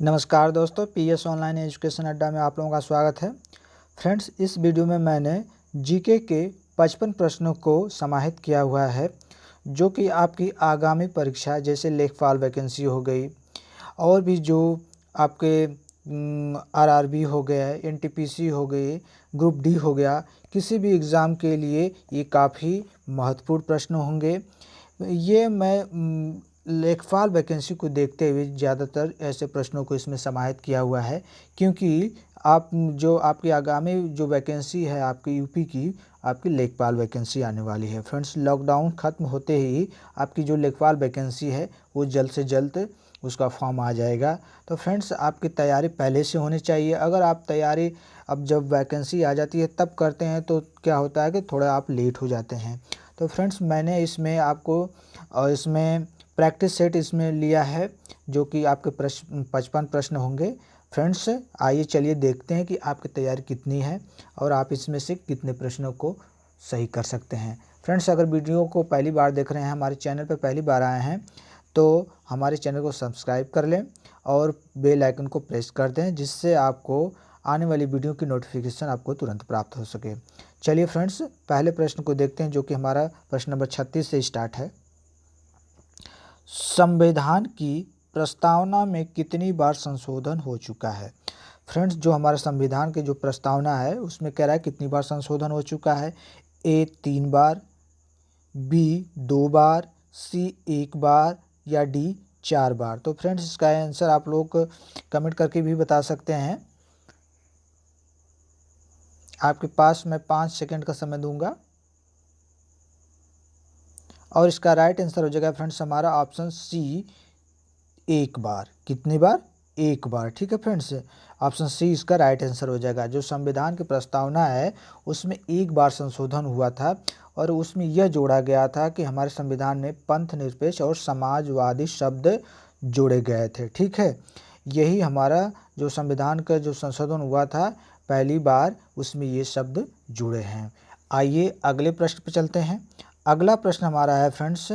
नमस्कार दोस्तों, PS online education अड्डा में आप लोगों का स्वागत है। फ्रेंड्स, इस वीडियो में मैंने जीके के 55 प्रश्नों को समाहित किया हुआ है, जो कि आपकी आगामी परीक्षा जैसे लेखपाल वैकेंसी हो गई और भी जो आपके आरआरबी हो गया, एनटीपीसी हो गई, ग्रुप डी हो गया, किसी भी एग्ज़ाम के लिए ये काफ़ी महत्वपूर्ण प्रश्न होंगे। ये मैं लेखपाल वैकेंसी को देखते हुए ज़्यादातर ऐसे प्रश्नों को इसमें समाहित किया हुआ है, क्योंकि आपकी आगामी जो वैकेंसी है आपकी यूपी की, आपकी लेखपाल वैकेंसी आने वाली है। फ्रेंड्स, लॉकडाउन ख़त्म होते ही आपकी जो लेखपाल वैकेंसी है वो जल्द से जल्द उसका फॉर्म आ जाएगा। तो फ्रेंड्स, आपकी तैयारी पहले से होनी चाहिए। अगर आप तैयारी अब जब वैकेंसी आ जाती है तब करते हैं तो क्या होता है कि थोड़ा आप लेट हो जाते हैं। तो फ्रेंड्स, मैंने इसमें आपको इसमें प्रैक्टिस सेट इसमें लिया है, जो कि आपके 55 प्रश्न होंगे। फ्रेंड्स, आइए चलिए देखते हैं कि आपकी तैयारी कितनी है और आप इसमें से कितने प्रश्नों को सही कर सकते हैं। फ्रेंड्स, अगर वीडियो को पहली बार देख रहे हैं, हमारे चैनल पर पहली बार आए हैं, तो हमारे चैनल को सब्सक्राइब कर लें और बेल आइकन को प्रेस कर दें, जिससे आपको आने वाली वीडियो की नोटिफिकेशन आपको तुरंत प्राप्त हो सके। चलिए फ्रेंड्स, पहले प्रश्न को देखते हैं, जो कि हमारा प्रश्न नंबर 36 से स्टार्ट है। संविधान की प्रस्तावना में कितनी बार संशोधन हो चुका है? फ्रेंड्स, जो हमारे संविधान की जो प्रस्तावना है उसमें कह रहा है कितनी बार संशोधन हो चुका है। ए 3 बार, बी 2 बार, सी 1 बार या डी 4 बार। तो फ्रेंड्स, इसका आंसर आप लोग कमेंट करके भी बता सकते हैं। आपके पास मैं 5 सेकंड का समय दूंगा और इसका राइट आंसर हो जाएगा फ्रेंड्स हमारा ऑप्शन सी 1 बार। कितनी बार? 1 बार। ठीक है फ्रेंड्स, ऑप्शन सी इसका राइट आंसर हो जाएगा। जो संविधान की प्रस्तावना है उसमें 1 बार संशोधन हुआ था और उसमें यह जोड़ा गया था कि हमारे संविधान में पंथ निरपेक्ष और समाजवादी शब्द जोड़े गए थे। ठीक है, यही हमारा जो संविधान का जो संशोधन हुआ था पहली बार, उसमें ये शब्द जुड़े हैं। आइए अगले प्रश्न पर चलते हैं। अगला प्रश्न हमारा है फ्रेंड्स,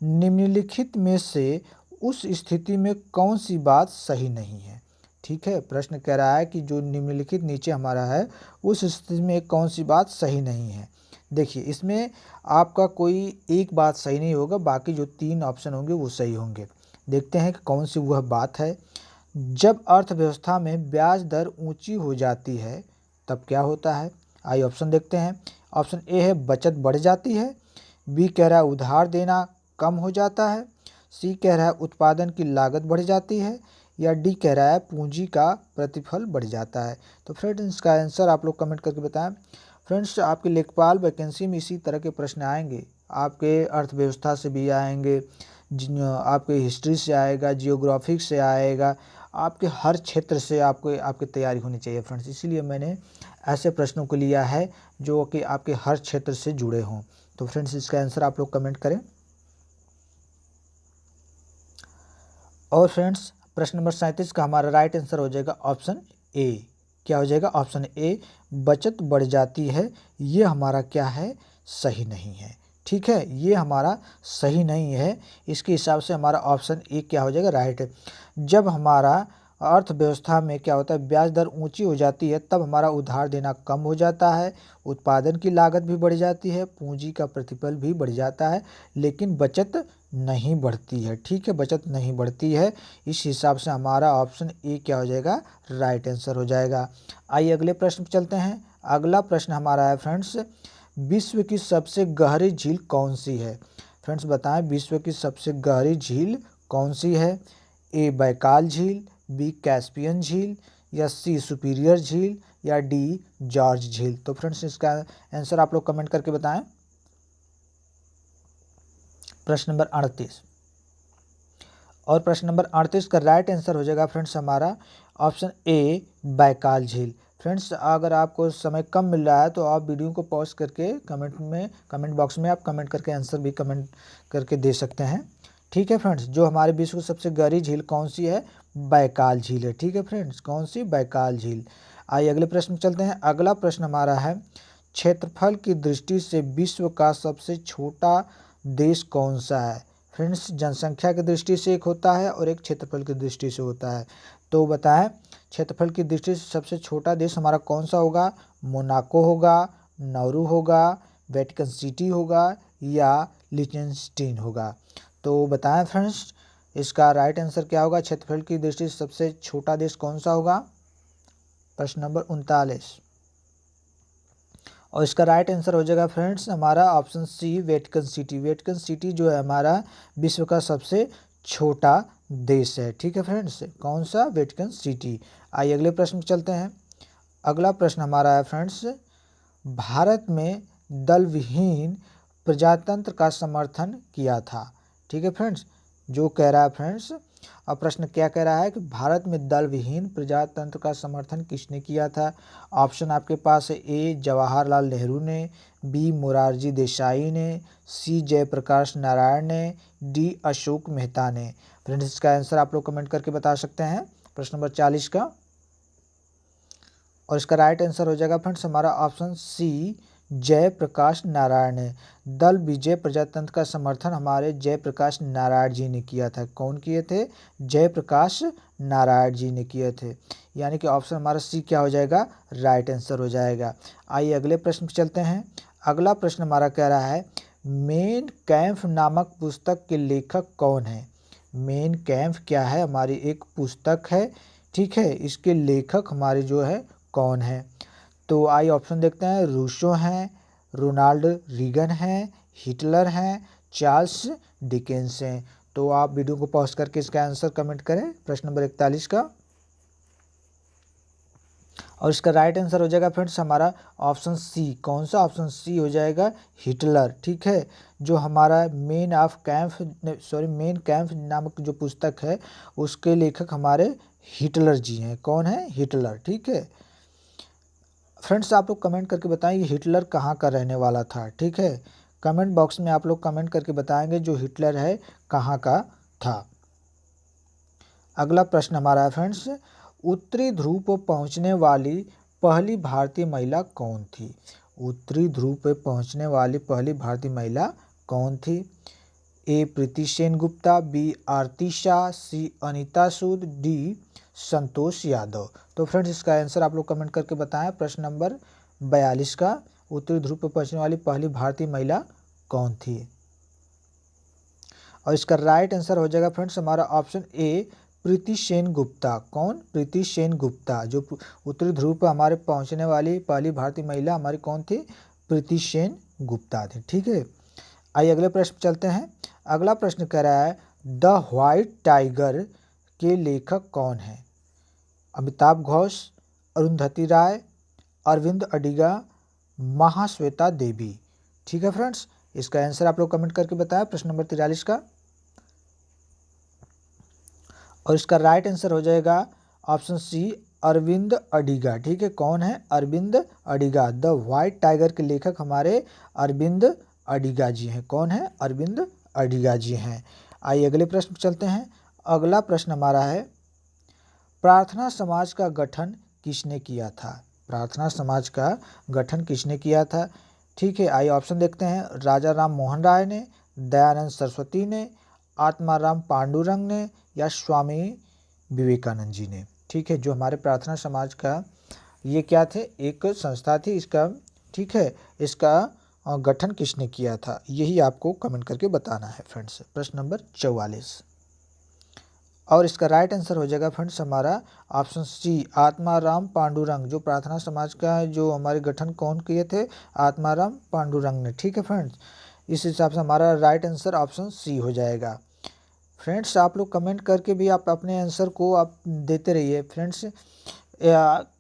निम्नलिखित में से उस स्थिति में कौन सी बात सही नहीं है? ठीक है, प्रश्न कह रहा है कि जो निम्नलिखित नीचे हमारा है उस स्थिति में कौन सी बात सही नहीं है। देखिए, इसमें आपका कोई एक बात सही नहीं होगा, बाकी जो 3 ऑप्शन होंगे वो सही होंगे। देखते हैं कि कौन सी वह बात है। जब अर्थव्यवस्था में ब्याज दर ऊंची हो जाती है तब क्या होता है? आइए ऑप्शन देखते हैं। ऑप्शन ए है बचत बढ़ जाती है, बी कह रहा है उधार देना कम हो जाता है, सी कह रहा है उत्पादन की लागत बढ़ जाती है या डी कह रहा है पूंजी का प्रतिफल बढ़ जाता है। तो फ्रेंड्स, इसका आंसर आप लोग कमेंट करके बताएं। फ्रेंड्स, आपके लेखपाल वैकेंसी में इसी तरह के प्रश्न आएंगे। आपके अर्थव्यवस्था से भी आएंगे, आपके हिस्ट्री से आएगा, जियोग्राफिक से आएगा, आपके हर क्षेत्र से आपकी तैयारी होनी चाहिए फ्रेंड्स। इसीलिए मैंने ऐसे प्रश्नों को लिया है जो कि आपके हर क्षेत्र से जुड़े हों। तो फ्रेंड्स, इसका आंसर आप लोग कमेंट करें। और फ्रेंड्स, प्रश्न नंबर 37 का हमारा राइट आंसर हो जाएगा ऑप्शन ए। क्या हो जाएगा? ऑप्शन ए, बचत बढ़ जाती है। ये हमारा क्या है? सही नहीं है। ठीक है, ये हमारा सही नहीं है। इसके हिसाब से हमारा ऑप्शन ए क्या हो जाएगा? राइट है। जब हमारा अर्थव्यवस्था में क्या होता है, ब्याज दर ऊंची हो जाती है, तब हमारा उधार देना कम हो जाता है, उत्पादन की लागत भी बढ़ जाती है, पूंजी का प्रतिफल भी बढ़ जाता है, लेकिन बचत नहीं बढ़ती है। ठीक है, बचत नहीं बढ़ती है। इस हिसाब से हमारा ऑप्शन ए क्या हो जाएगा? राइट आंसर हो जाएगा। आइए अगले प्रश्न पर चलते हैं। अगला प्रश्न हमारा है फ्रेंड्स, विश्व की सबसे गहरी झील कौन सी है? फ्रेंड्स बताएं, विश्व की सबसे गहरी झील कौन सी है? ए बैकाल झील, बी कैस्पियन झील या सी सुपीरियर झील या डी जॉर्ज झील। तो फ्रेंड्स, इसका आंसर आप लोग कमेंट करके बताएं। प्रश्न नंबर 38 और प्रश्न नंबर 38 का राइट आंसर हो जाएगा फ्रेंड्स हमारा ऑप्शन ए बैकाल झील। फ्रेंड्स, अगर आपको समय कम मिल रहा है तो आप वीडियो को पॉज करके कमेंट बॉक्स में आप कमेंट करके आंसर भी कमेंट करके दे सकते हैं। ठीक है फ्रेंड्स, जो हमारे विश्व की सबसे गहरी झील कौन सी है? बैकाल झील है। ठीक है फ्रेंड्स, कौन सी? बैकाल झील। आइए अगले प्रश्न चलते हैं। अगला प्रश्न हमारा है, क्षेत्रफल की दृष्टि से विश्व का सबसे छोटा देश कौन सा है? फ्रेंड्स जनसंख्या की दृष्टि से एक होता है और एक क्षेत्रफल की दृष्टि से होता है। तो बताएं क्षेत्रफल की दृष्टि से सबसे छोटा देश हमारा कौन सा होगा? मोनाको होगा, नाउरू होगा, वेटिकन सिटी होगा या लिechtenstein होगा। तो बताएं फ्रेंड्स इसका राइट आंसर क्या होगा? क्षेत्रफल की दृष्टि से सबसे छोटा देश कौन सा होगा? प्रश्न नंबर 39। और इसका राइट आंसर हो जाएगा फ्रेंड्स हमारा option C Vatican City. Vatican City जो है हमारा विश्व का सबसे छोटा देश है। ठीक है फ्रेंड्स, कौन सा? Vatican city. आइए अगले प्रश्न पे चलते हैं। अगला प्रश्न हमारा है फ्रेंड्स, भारत में दल विहीन प्रजातंत्र का समर्थन किया था। ठीक है फ्रेंड्स, जो कह रहा है फ्रेंड्स, अब प्रश्न क्या कह रहा है कि भारत में दल विहीन प्रजातंत्र का समर्थन किसने किया था? ऑप्शन आपके पास है ए जवाहरलाल नेहरू ने, बी मोरारजी देसाई ने, सी जयप्रकाश नारायण ने, डी अशोक मेहता ने। फ्रेंड्स इसका आंसर आप लोग कमेंट करके बता सकते हैं प्रश्न नंबर 40 का। और इसका राइट आंसर हो जाएगा फ्रेंड्स हमारा ऑप्शन सी जयप्रकाश नारायण ने। दल विजय प्रजातंत्र का समर्थन हमारे जयप्रकाश नारायण जी ने किया था। कौन किए थे? जयप्रकाश नारायण जी ने किए थे। यानी कि ऑप्शन हमारा सी क्या हो जाएगा? राइट आंसर हो जाएगा। आइए अगले प्रश्न पर चलते हैं। अगला प्रश्न हमारा कह रहा है, मेन कैम्प नामक पुस्तक के लेखक कौन है? मेन कैम्प क्या है? हमारी एक पुस्तक है। ठीक है, इसके लेखक हमारे जो है कौन है? तो आइए ऑप्शन देखते हैं। रूसो हैं, रोनाल्ड रीगन हैं, हिटलर हैं, चार्ल्स डिकेंस हैं। तो आप वीडियो को पॉज करके इसका आंसर कमेंट करें प्रश्न नंबर 41 का। और इसका राइट आंसर हो जाएगा फ्रेंड्स हमारा ऑप्शन सी। कौन सा? ऑप्शन सी हो जाएगा हिटलर। ठीक है, जो हमारा मेन कैम्प नामक जो पुस्तक है उसके लेखक हमारे हिटलर जी हैं। कौन है? हिटलर। ठीक है फ्रेंड्स, आप लोग कमेंट करके बताएं कि हिटलर कहाँ का रहने वाला था। ठीक है, कमेंट बॉक्स में आप लोग कमेंट करके बताएंगे जो हिटलर है कहाँ का था। अगला प्रश्न हमारा है फ्रेंड्स, उत्तरी ध्रुव पर पहुँचने वाली पहली भारतीय महिला कौन थी? उत्तरी ध्रुव पर पहुँचने वाली पहली भारतीय महिला कौन थी? ए प्रीति सेन गुप्ता, बी आरती शाह, सी अनीता सूद, डी संतोष यादव। तो फ्रेंड्स इसका आंसर आप लोग कमेंट करके बताएं प्रश्न नंबर 42 का। उत्तरी ध्रुव पर पहुंचने वाली पहली भारतीय महिला कौन थी? और इसका राइट आंसर हो जाएगा फ्रेंड्स हमारा ऑप्शन ए प्रीति सेन गुप्ता। कौन? प्रीति सेन गुप्ता। जो उत्तरी ध्रुव पर हमारे पहुंचने वाली पहली भारतीय महिला हमारी कौन थी? प्रीति सेन गुप्ता थी। ठीक है, आइए अगले प्रश्न चलते हैं। अगला प्रश्न कह रहा है, द व्हाइट टाइगर के लेखक कौन है? अमिताभ घोष, अरुंधति राय, अरविंद अडिगा, महाश्वेता देवी। ठीक है फ्रेंड्स, इसका आंसर आप लोग कमेंट करके बताएं प्रश्न नंबर 43 का। और इसका राइट आंसर हो जाएगा ऑप्शन सी अरविंद अडिगा। ठीक है, कौन है? Arvind Adiga. The White Tiger के लेखक हमारे अरविंद अडिगा जी हैं। कौन है? अरविंद अडिगा जी हैं। आइए अगले प्रश्न पर चलते हैं। अगला प्रश्न हमारा है, प्रार्थना समाज का गठन किसने किया था? प्रार्थना समाज का गठन किसने किया था? ठीक है, आइए ऑप्शन देखते हैं। राजा राम मोहन राय ने, दयानंद सरस्वती ने, आत्माराम पांडुरंग ने या स्वामी विवेकानंद जी ने। ठीक है, जो हमारे प्रार्थना समाज का ये क्या थे? एक संस्था थी इसका। ठीक है, इसका गठन किसने किया था? यही आपको कमेंट करके बताना है फ्रेंड्स प्रश्न नंबर 44। और इसका राइट आंसर हो जाएगा फ्रेंड्स हमारा ऑप्शन सी आत्माराम पांडुरंग। जो प्रार्थना समाज का जो हमारे गठन कौन किए थे? आत्माराम पांडुरंग ने। ठीक है फ्रेंड्स, इस हिसाब से हमारा राइट आंसर ऑप्शन सी हो जाएगा। फ्रेंड्स आप लोग कमेंट करके भी आप अपने आंसर को आप देते रहिए फ्रेंड्स।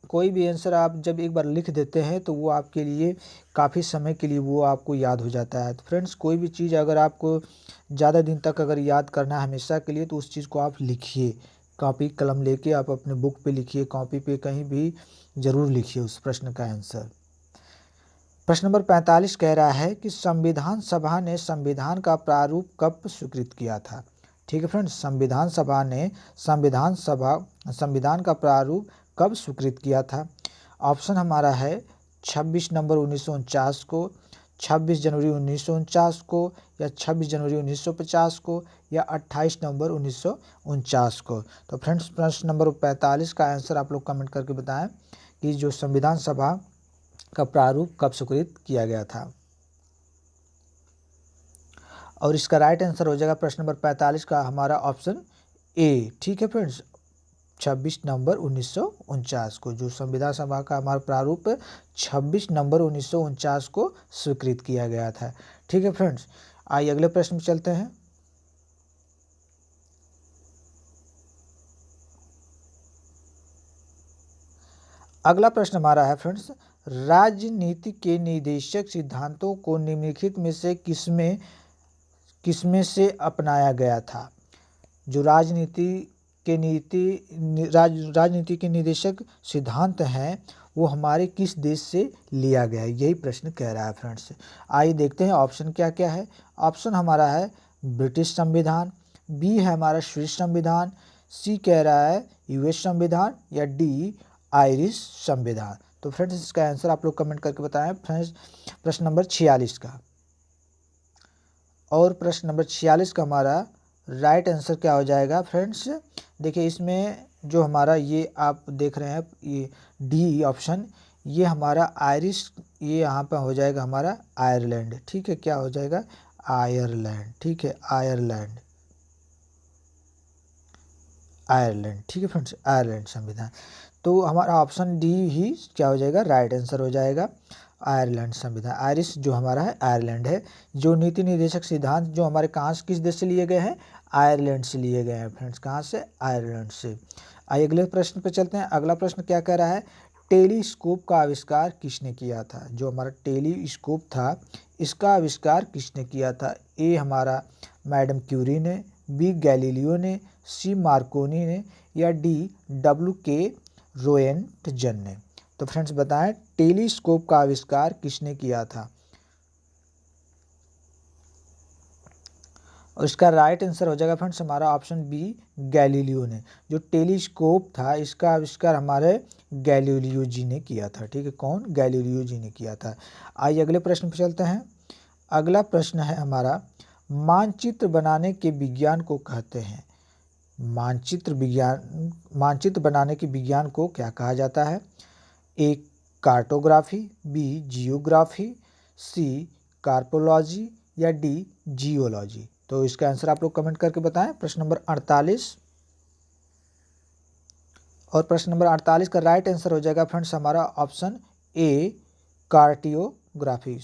कोई भी आंसर आप जब एक बार लिख देते हैं तो वो आपके लिए काफ़ी समय के लिए वो आपको याद हो जाता है। तो फ्रेंड्स कोई भी चीज़ अगर आपको ज़्यादा दिन तक अगर याद करना है हमेशा के लिए तो उस चीज़ को आप लिखिए। कॉपी कलम लेके आप अपने बुक पे लिखिए, कॉपी पे कहीं भी ज़रूर लिखिए उस प्रश्न का आंसर। प्रश्न नंबर 45 कह रहा है कि संविधान सभा ने संविधान का प्रारूप कब स्वीकृत किया था? ठीक है फ्रेंड्स, संविधान सभा ने संविधान का प्रारूप कब स्वीकृत किया था? ऑप्शन हमारा है 26 नवंबर 1949 को, 26 जनवरी 1949 को, या 26 जनवरी 1950 को, या 28 नवंबर 1949 को। तो फ्रेंड्स प्रश्न नंबर 45 का आंसर आप लोग कमेंट करके बताएं कि जो संविधान सभा का प्रारूप कब स्वीकृत किया गया था। और इसका राइट आंसर हो जाएगा प्रश्न नंबर 45 का हमारा ऑप्शन ए। ठीक है फ्रेंड्स, 26 नवंबर 1949 को जो संविधान सभा का हमारा प्रारूप 26 नवंबर 1949 को स्वीकृत किया गया था। ठीक है फ्रेंड्स, आइए अगले प्रश्न में चलते हैं। अगला प्रश्न हमारा है फ्रेंड्स, राजनीति के निर्देशक सिद्धांतों को निम्नलिखित में से किसमें से अपनाया गया था। जो राजनीति के निर्देशक सिद्धांत हैं वो हमारे किस देश से लिया गया है, यही प्रश्न कह रहा है फ्रेंड्स। आइए देखते हैं ऑप्शन क्या क्या है। ऑप्शन हमारा है ब्रिटिश संविधान, बी है हमारा स्विस संविधान, सी कह रहा है यूएस संविधान, या डी आयरिश संविधान। तो फ्रेंड्स इसका आंसर आप लोग कमेंट करके बताएं फ्रेंड्स प्रश्न नंबर 46 का। और प्रश्न नंबर 46 का हमारा राइट आंसर क्या हो जाएगा फ्रेंड्स। देखिए इसमें जो हमारा ये आप देख रहे हैं ये डी ऑप्शन, ये हमारा आयरिश, ये यहाँ पे हो जाएगा हमारा आयरलैंड। ठीक है, क्या हो जाएगा आयरलैंड। ठीक है, आयरलैंड, आयरलैंड। ठीक है फ्रेंड्स, आयरलैंड संविधान। तो हमारा ऑप्शन डी ही क्या हो जाएगा राइट आंसर हो जाएगा, आयरलैंड संविधान। आयरिश जो हमारा है आयरलैंड है। जो नीति निर्देशक सिद्धांत जो हमारे कहाँ से किस देश से लिए गए हैं, आयरलैंड से लिए गए हैं फ्रेंड्स। कहाँ से, आयरलैंड से। आइए अगले प्रश्न पे चलते हैं। अगला प्रश्न क्या कह रहा है, टेलीस्कोप का आविष्कार किसने किया था। जो हमारा टेलीस्कोप था इसका आविष्कार किसने किया था। ए हमारा मैडम क्यूरी ने, बी गैलीलियो ने, सी मार्कोनी ने, या डी WK रोएंटजन ने। तो फ्रेंड्स बताएं टेलीस्कोप का आविष्कार किसने किया था। और इसका राइट आंसर हो जाएगा फ्रेंड्स हमारा ऑप्शन बी गैलीलियो ने। जो टेलीस्कोप था इसका आविष्कार हमारे गैलीलियो जी ने किया था। ठीक है, कौन, गैलीलियो जी ने किया था। आइए अगले प्रश्न पर चलते हैं। अगला प्रश्न है हमारा, मानचित्र बनाने के विज्ञान को कहते हैं। मानचित्र बनाने के विज्ञान को क्या कहा जाता है। ए कार्टोग्राफी, बी जियोग्राफी, सी कार्पोलॉजी, या डी जियोलॉजी। तो इसका आंसर आप लोग कमेंट करके बताएं प्रश्न नंबर 48। और प्रश्न नंबर 48 का राइट आंसर हो जाएगा फ्रेंड्स हमारा ऑप्शन ए कार्टोग्राफी।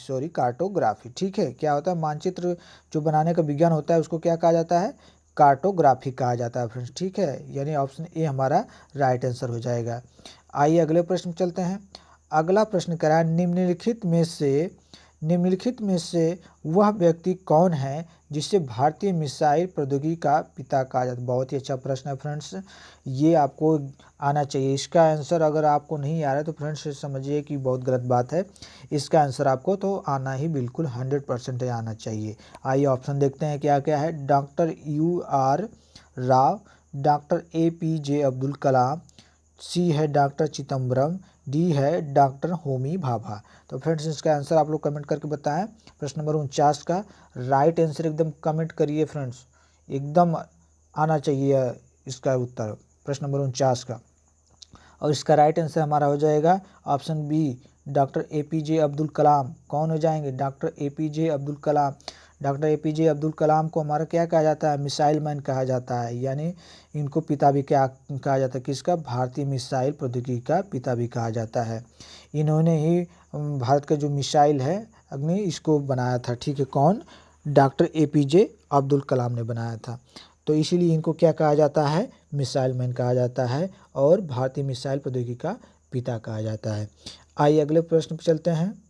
ठीक है, क्या होता है मानचित्र जो बनाने का विज्ञान होता है उसको क्या कहा जाता है, कार्टोग्राफी कहा जाता है फ्रेंड्स। ठीक है, यानी ऑप्शन ए हमारा राइट आंसर हो जाएगा। आइए अगले प्रश्न चलते हैं। अगला प्रश्न कह रहा है, निम्नलिखित में से वह व्यक्ति कौन है जिसे भारतीय मिसाइल प्रौद्योगिकी का पिता कहा जाता है। बहुत ही अच्छा प्रश्न है फ्रेंड्स, ये आपको आना चाहिए। इसका आंसर अगर आपको नहीं आ रहा है तो फ्रेंड्स समझिए कि बहुत गलत बात है। इसका आंसर आपको तो आना ही बिल्कुल 100% आना चाहिए। आइए ऑप्शन देखते हैं क्या क्या है। Doctor UR Rao, doctor APJ Abdul Kalam, C है डॉक्टर चिदम्बरम, डी है डॉक्टर होमी भाभा। तो फ्रेंड्स इसका आंसर आप लोग कमेंट करके बताएं। प्रश्न नंबर 49 का राइट आंसर एकदम कमेंट करिए फ्रेंड्स, एकदम आना चाहिए इसका उत्तर प्रश्न नंबर 49 का। और इसका राइट आंसर हमारा हो जाएगा option B doctor APJ Abdul Kalam. कौन हो जाएंगे, doctor APJ Abdul Kalam. Doctor APJ Abdul Kalam को हमारा क्या कहा जाता है, मिसाइल मैन कहा जाता है। यानी इनको पिता भी क्या कहा जाता है, किसका, भारतीय मिसाइल प्रौद्योगिकी का पिता भी कहा जाता है। इन्होंने ही भारत का जो मिसाइल है अग्नि इसको बनाया था। ठीक है, कौन, डॉक्टर APJ अब्दुल कलाम ने बनाया था। तो इसीलिए इनको क्या कहा जाता है, मिसाइल मैन कहा जाता है और भारतीय मिसाइल प्रौद्योगिकी का पिता कहा जाता है। आइए अगले प्रश्न पर चलते हैं।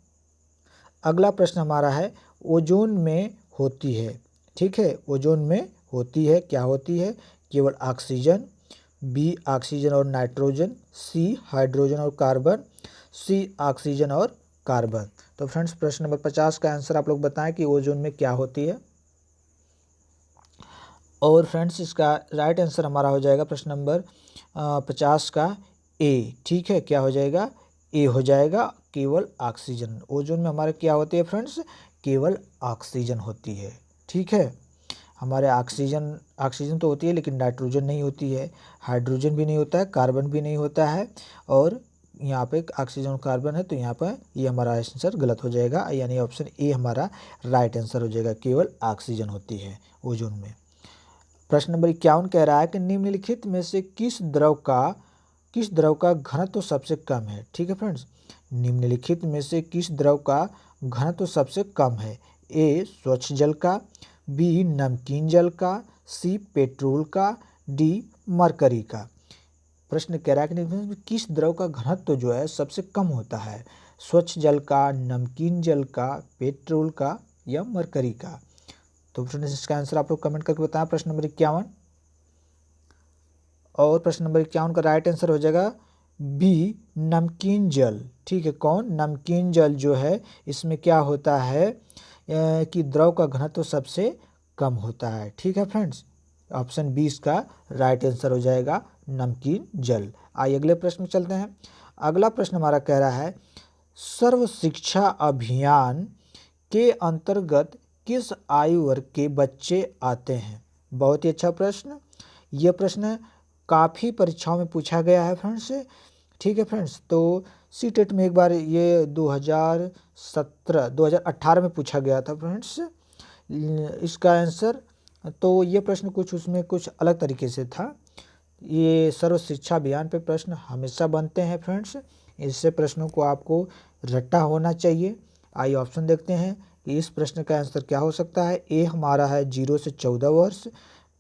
अगला प्रश्न हमारा है, ओजोन में होती है। ठीक है, ओजोन में होती है, क्या होती है, केवल ऑक्सीजन, बी ऑक्सीजन और नाइट्रोजन, सी हाइड्रोजन और कार्बन, सी ऑक्सीजन और कार्बन। तो फ्रेंड्स प्रश्न नंबर 50 का आंसर आप लोग बताएं कि ओजोन में क्या होती है। और फ्रेंड्स इसका राइट आंसर हमारा हो जाएगा प्रश्न नंबर 50 का ए। ठीक है, क्या हो जाएगा, ए हो जाएगा, केवल ऑक्सीजन। ओजोन में हमारे क्या होती है फ्रेंड्स, केवल ऑक्सीजन होती है। ठीक है, हमारे ऑक्सीजन तो होती है लेकिन नाइट्रोजन नहीं होती है, हाइड्रोजन भी नहीं होता है, कार्बन भी नहीं होता है, और यहाँ पे ऑक्सीजन और कार्बन है, तो यहाँ पर ये हमारा आंसर गलत हो जाएगा, यानी ऑप्शन ए हमारा राइट आंसर हो जाएगा, केवल ऑक्सीजन होती है ओजोन में। प्रश्न नंबर 51 कह रहा है कि निम्नलिखित में से किस द्रव का घनत्व सबसे कम है। ठीक है फ्रेंड्स, निम्नलिखित में से किस द्रव का घनत्व सबसे कम है। ए स्वच्छ जल का, बी नमकीन जल का, सी पेट्रोल का, डी मरकरी का। प्रश्न कह रहा है कि किस द्रव का घनत्व जो है सबसे कम होता है, स्वच्छ जल का, नमकीन जल का, पेट्रोल का या मरकरी का। तो फ्रेंड्स इसका आंसर आप लोग कमेंट करके बताएं, प्रश्न नंबर 51। और प्रश्न नंबर 51 का राइट आंसर हो जाएगा बी नमकीन जल। ठीक है, कौन, नमकीन जल जो है इसमें क्या होता है कि द्रव का घनत्व सबसे कम होता है। ठीक है फ्रेंड्स, ऑप्शन बी इसका राइट आंसर हो जाएगा, नमकीन जल। आइए अगले प्रश्न में चलते हैं। अगला प्रश्न हमारा कह रहा है सर्व शिक्षा अभियान के अंतर्गत किस आयु वर्ग के बच्चे आते हैं। बहुत ही अच्छा प्रश्न, यह प्रश्न काफ़ी परीक्षाओं में पूछा गया है फ्रेंड्स। ठीक है फ्रेंड्स, तो सीटेट में एक बार ये 2018 में पूछा गया था फ्रेंड्स इसका आंसर। तो ये प्रश्न उसमें कुछ अलग तरीके से था। ये सर्व शिक्षा अभियान पे प्रश्न हमेशा बनते हैं फ्रेंड्स, इससे प्रश्नों को आपको रट्टा होना चाहिए। आइए ऑप्शन देखते हैं कि इस प्रश्न का आंसर क्या हो सकता है। ए हमारा है 0 से 14 वर्ष,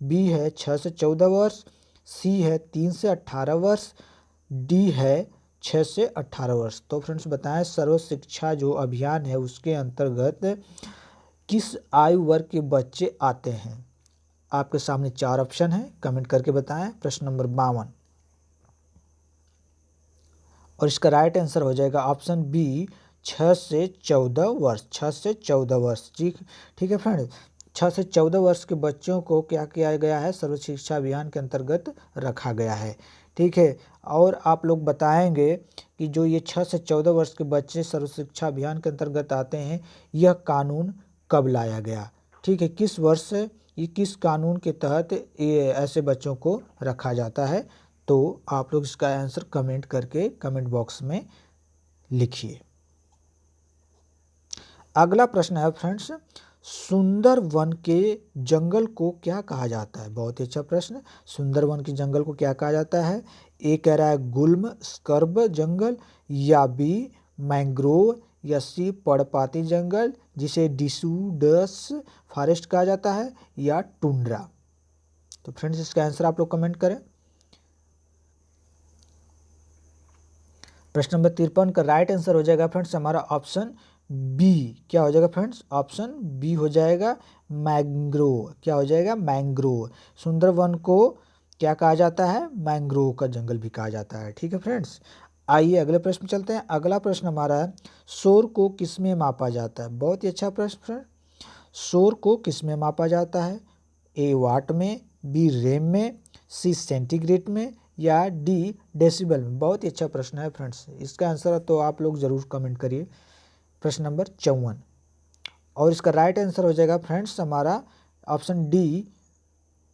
बी है 6 से 14 वर्ष, सी है 3 से 18 वर्ष, डी है 6 से 18 वर्ष। तो फ्रेंड्स बताएं सर्व शिक्षा जो अभियान है उसके अंतर्गत किस आयु वर्ग के बच्चे आते हैं। आपके सामने 4 ऑप्शन है, कमेंट करके बताएं। प्रश्न नंबर 52 और इसका राइट आंसर हो जाएगा ऑप्शन बी 6 से 14 वर्ष। 6 से 14 वर्ष। ठीक है फ्रेंड्स, 6 से 14 वर्ष के बच्चों को क्या किया गया है, सर्व शिक्षा अभियान के अंतर्गत रखा गया है। ठीक है, और आप लोग बताएंगे कि जो ये 6 से 14 वर्ष के बच्चे सर्व शिक्षा अभियान के अंतर्गत आते हैं, यह कानून कब लाया गया। ठीक है, किस वर्ष ये किस कानून के तहत ये ऐसे बच्चों को रखा जाता है। तो आप लोग इसका आंसर कमेंट करके कमेंट बॉक्स में लिखिए। अगला प्रश्न है फ्रेंड्स सुंदर वन के जंगल को क्या कहा जाता है। बहुत ही अच्छा प्रश्न, सुंदर वन के जंगल को क्या कहा जाता है। ए कह रहा है गुल्म स्कर्ब जंगल, या बी मैंग्रोव, या सी पर्णपाती जंगल जिसे डिसिडुअस फॉरेस्ट कहा जाता है, या टुंड्रा। तो फ्रेंड्स इसका आंसर आप लोग कमेंट करें। प्रश्न नंबर 53 का राइट आंसर हो जाएगा फ्रेंड्स हमारा ऑप्शन बी। क्या हो जाएगा फ्रेंड्स, ऑप्शन बी हो जाएगा मैंग्रोव। क्या हो जाएगा, मैंग्रोव। सुंदरवन को क्या कहा जाता है, मैंग्रोव का जंगल भी कहा जाता है। ठीक है फ्रेंड्स, आइए अगले प्रश्न में चलते हैं। अगला प्रश्न हमारा है शोर को किसमें मापा जाता है। बहुत ही अच्छा प्रश्न फ्रेंड, शोर को किसमें मापा जाता है। ए वाट में, बी रेम में, सी सेंटीग्रेड में, या डी डेसिबल में। बहुत ही अच्छा प्रश्न है फ्रेंड्स, इसका आंसर तो आप लोग ज़रूर कमेंट करिए। प्रश्न नंबर 54 और इसका राइट आंसर हो जाएगा फ्रेंड्स हमारा ऑप्शन डी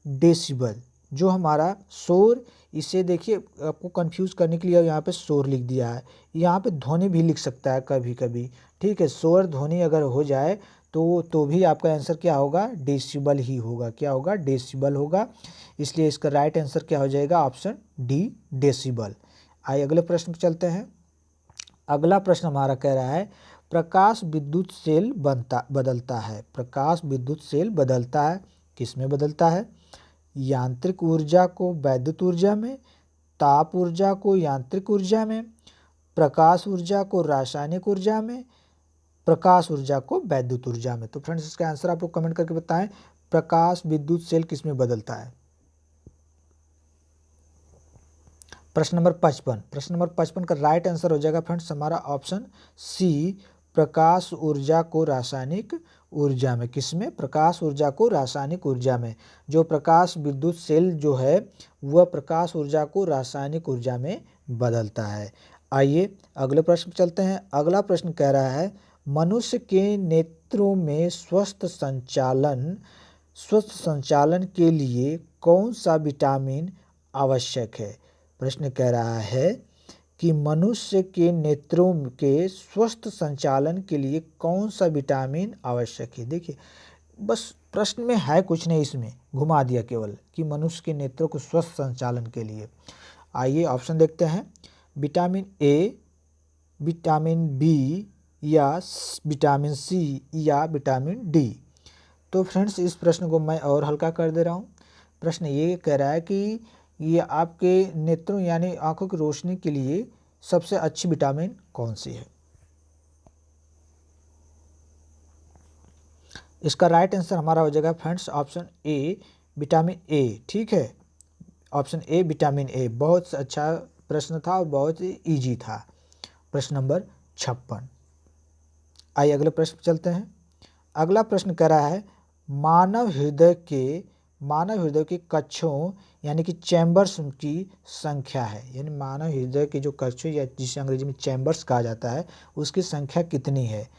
डेसिबल। जो हमारा शोर, इसे देखिए आपको कंफ्यूज करने के लिए यहाँ पे शोर लिख दिया है, यहाँ पे ध्वनि भी लिख सकता है कभी कभी। ठीक है, शोर ध्वनि अगर हो जाए तो भी आपका आंसर क्या होगा, डेसिबल ही होगा। क्या होगा, डेसिबल होगा। इसलिए इसका राइट आंसर क्या हो जाएगा, ऑप्शन डी डेसिबल। आइए अगले प्रश्न पर चलते हैं। अगला प्रश्न हमारा कह रहा है प्रकाश विद्युत सेल बदलता है। प्रकाश विद्युत सेल बदलता है, किस में बदलता है। यांत्रिक ऊर्जा को वैद्युत ऊर्जा में, ताप ऊर्जा को यांत्रिक ऊर्जा में, प्रकाश ऊर्जा को रासायनिक ऊर्जा में, प्रकाश ऊर्जा को वैद्युत ऊर्जा में। तो फ्रेंड्स इसका आंसर आप लोग कमेंट करके बताएं, प्रकाश विद्युत सेल किस में बदलता है। प्रश्न नंबर 55। प्रश्न नंबर 55 का राइट आंसर हो जाएगा फ्रेंड्स हमारा ऑप्शन सी प्रकाश ऊर्जा को रासायनिक ऊर्जा में। किसमें, प्रकाश ऊर्जा को रासायनिक ऊर्जा में। जो प्रकाश विद्युत सेल जो है वह प्रकाश ऊर्जा को रासायनिक ऊर्जा में बदलता है। आइए अगले प्रश्न पे चलते हैं। अगला प्रश्न कह रहा है मनुष्य के नेत्रों में स्वस्थ संचालन के लिए कौन सा विटामिन आवश्यक है। प्रश्न कह रहा है कि मनुष्य के नेत्रों के स्वस्थ संचालन के लिए कौन सा विटामिन आवश्यक है। देखिए बस प्रश्न में है कुछ नहीं, इसमें घुमा दिया केवल कि मनुष्य के नेत्रों को स्वस्थ संचालन के लिए। आइए ऑप्शन देखते हैं, विटामिन ए, विटामिन बी या विटामिन सी या विटामिन डी। तो फ्रेंड्स इस प्रश्न को मैं और हल्का कर दे रहा हूँ। प्रश्न ये कह रहा है कि ये आपके नेत्रों यानी आंखों की रोशनी के लिए सबसे अच्छी विटामिन कौन सी है। इसका राइट आंसर हमारा हो जाएगा friends option A, vitamin A. ठीक है, ऑप्शन ए विटामिन ए। बहुत अच्छा प्रश्न था और बहुत ही ईजी था। प्रश्न नंबर 56। आइए अगले प्रश्न पर चलते हैं। अगला प्रश्न कह रहा है मानव हृदय के कक्षों यानी कि चैम्बर्स की संख्या है, यानी मानव हृदय के जो कक्षों या जिसे अंग्रेजी में चैम्बर्स कहा जाता है उसकी संख्या कितनी है।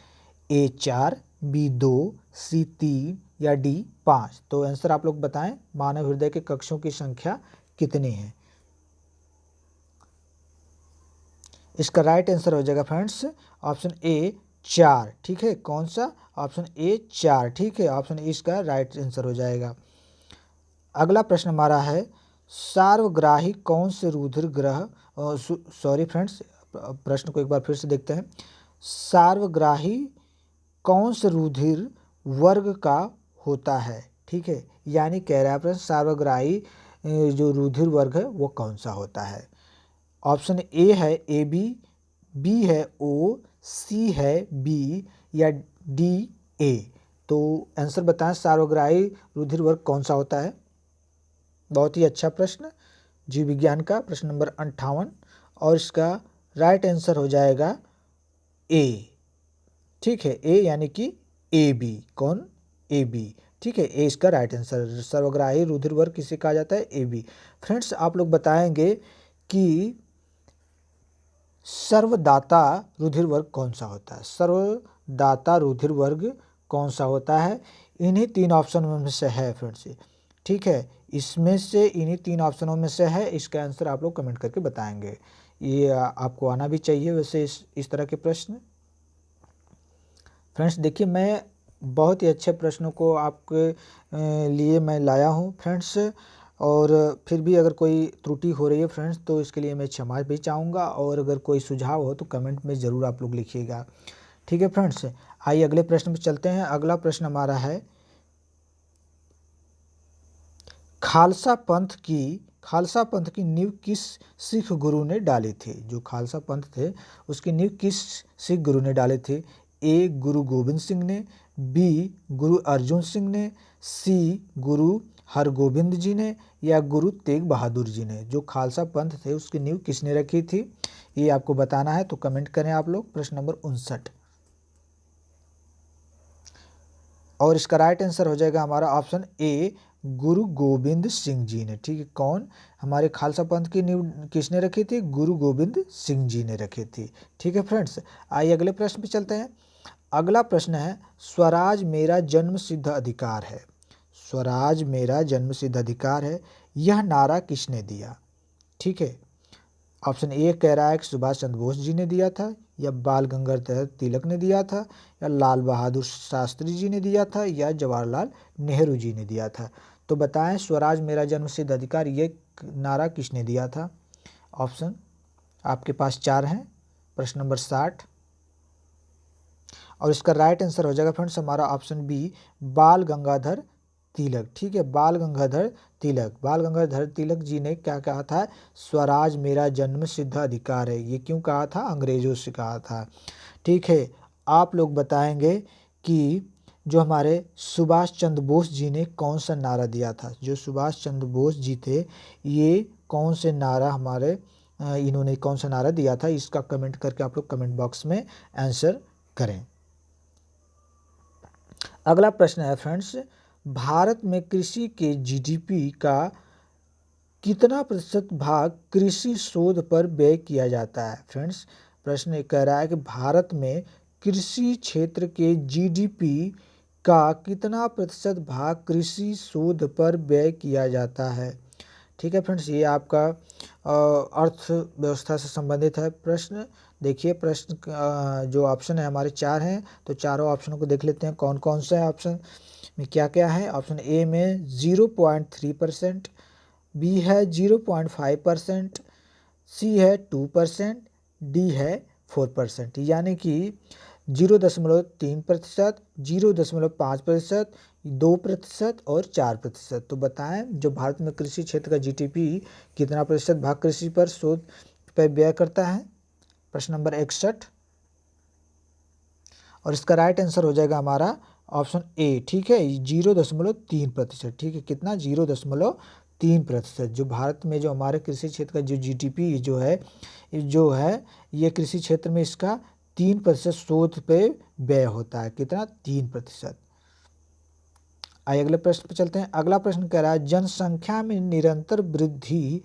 ए 4, बी 2, सी 3 या डी 5। तो आंसर आप लोग बताएं, मानव हृदय के कक्षों की संख्या कितनी है। इसका राइट आंसर हो जाएगा फ्रेंड्स ऑप्शन ए 4। ठीक है, कौन सा, ऑप्शन ए 4। ठीक है, ऑप्शन ए इसका राइट आंसर हो जाएगा। अगला प्रश्न हमारा है सार्वग्राही कौन से रुधिर ग्रह सॉरी फ्रेंड्स, प्रश्न को एक बार फिर से देखते हैं। सार्वग्राही कौन से रुधिर वर्ग का होता है। ठीक है, यानी कह रहा है प्रश्न सार्वग्राही जो रुधिर वर्ग है वो कौन सा होता है। ऑप्शन ए है ए बी, बी है ओ, सी है बी या डी ए। तो आंसर बताएं सार्वग्राही रुधिर वर्ग कौन सा होता है। बहुत ही अच्छा प्रश्न, जीव विज्ञान का प्रश्न नंबर 58 और इसका राइट आंसर हो जाएगा ए। ठीक है, ए यानी कि ए बी। कौन, ए बी। ठीक है, ए इसका राइट आंसर। सर्वग्राही रुधिर वर्ग किसे कहा जाता है, ए बी। फ्रेंड्स आप लोग बताएंगे कि सर्वदाता रुधिर वर्ग कौन सा होता है। सर्वदाता रुधिर वर्ग कौन सा होता है, इन्हीं 3 ऑप्शनों में से है फ्रेंड्स। ठीक है, इसमें से इन्हीं 3 ऑप्शनों में से है। इसका आंसर आप लोग कमेंट करके बताएंगे, ये आपको आना भी चाहिए वैसे इस तरह के प्रश्न। फ्रेंड्स देखिए मैं बहुत ही अच्छे प्रश्नों को आपके लिए मैं लाया हूँ फ्रेंड्स, और फिर भी अगर कोई त्रुटि हो रही है फ्रेंड्स तो इसके लिए मैं क्षमा भी चाहूँगा, और अगर कोई सुझाव हो तो कमेंट में ज़रूर आप लोग लिखिएगा। ठीक है फ्रेंड्स, आइए अगले प्रश्न पर चलते हैं। अगला प्रश्न हमारा है खालसा पंथ की नींव किस सिख गुरु ने डाली थी। जो खालसा पंथ थे उसकी नींव किस सिख गुरु ने डाली थी। ए गुरु गोविंद सिंह ने, बी गुरु अर्जुन सिंह ने, सी गुरु हरगोविंद जी ने या गुरु तेग बहादुर जी ने। जो खालसा पंथ थे उसकी नींव किसने रखी थी, ये आपको बताना है, तो कमेंट करें आप लोग। प्रश्न नंबर 59 और इसका राइट आंसर हो जाएगा हमारा ऑप्शन ए गुरु गोविंद सिंह जी ने। ठीक है, कौन, हमारे खालसा पंथ की नींव किसने रखी थी, गुरु गोविंद सिंह जी ने रखी थी। ठीक है फ्रेंड्स, आइए अगले प्रश्न पे चलते हैं। अगला प्रश्न है स्वराज मेरा जन्म सिद्ध अधिकार है। स्वराज मेरा जन्म सिद्ध अधिकार है, यह नारा किसने दिया। ठीक है, ऑप्शन ए कह रहा है कि सुभाष चंद्र बोस जी ने दिया था, या बाल गंगाधर तिलक ने दिया था, या लाल बहादुर शास्त्री जी ने दिया था, या जवाहरलाल नेहरू जी ने दिया था। तो बताएं स्वराज मेरा जन्म सिद्ध अधिकार ये नारा किसने दिया था। ऑप्शन आपके पास 4 हैं। प्रश्न नंबर 60 और इसका राइट आंसर हो जाएगा फ्रेंड्स हमारा ऑप्शन बी बाल गंगाधर तिलक। ठीक है, बाल गंगाधर तिलक जी ने क्या कहा था, स्वराज मेरा जन्म सिद्ध अधिकार है। ये क्यों कहा था, अंग्रेजों से कहा था। ठीक है, आप लोग बताएंगे कि जो हमारे सुभाष चंद्र बोस जी ने कौन सा नारा दिया था। जो सुभाष चंद्र बोस जी थे ये कौन से नारा हमारे इन्होंने कौन सा नारा दिया था, इसका कमेंट करके आप लोग कमेंट बॉक्स में आंसर करें। अगला प्रश्न है फ्रेंड्स भारत में कृषि के जीडीपी का कितना प्रतिशत भाग कृषि शोध पर व्यय किया जाता है। फ्रेंड्स, प्रश्न ये कह रहा है कि भारत में कृषि क्षेत्र के जीडीपी का कितना प्रतिशत भाग कृषि शोध पर व्यय किया जाता है। ठीक है फ्रेंड्स, ये आपका अर्थव्यवस्था से संबंधित है प्रश्न। देखिए प्रश्न जो ऑप्शन है हमारे 4 हैं, तो चारों ऑप्शनों को देख लेते हैं कौन कौन सा है। ऑप्शन में क्या क्या है। ऑप्शन ए में 0.3%, बी है 0.5%, सी है 2%, डी है 4%। यानी कि 0.3%, 0.5%, 2% और 4%। तो बताएं जो भारत में कृषि क्षेत्र का जीडीपी कितना प्रतिशत भाग कृषि पर शोध पर व्यय करता है। प्रश्न नंबर 61 और इसका राइट आंसर हो जाएगा हमारा ऑप्शन ए। ठीक है, 0.3%। ठीक है, कितना 0.3%। जो भारत में जो हमारे कृषि क्षेत्र का जो जीडीपी जो है ये कृषि क्षेत्र में इसका 3% शोध पे व्यय होता है। कितना 3%। आइए अगले प्रश्न पर चलते हैं। अगला प्रश्न कह रहा है जनसंख्या में निरंतर वृद्धि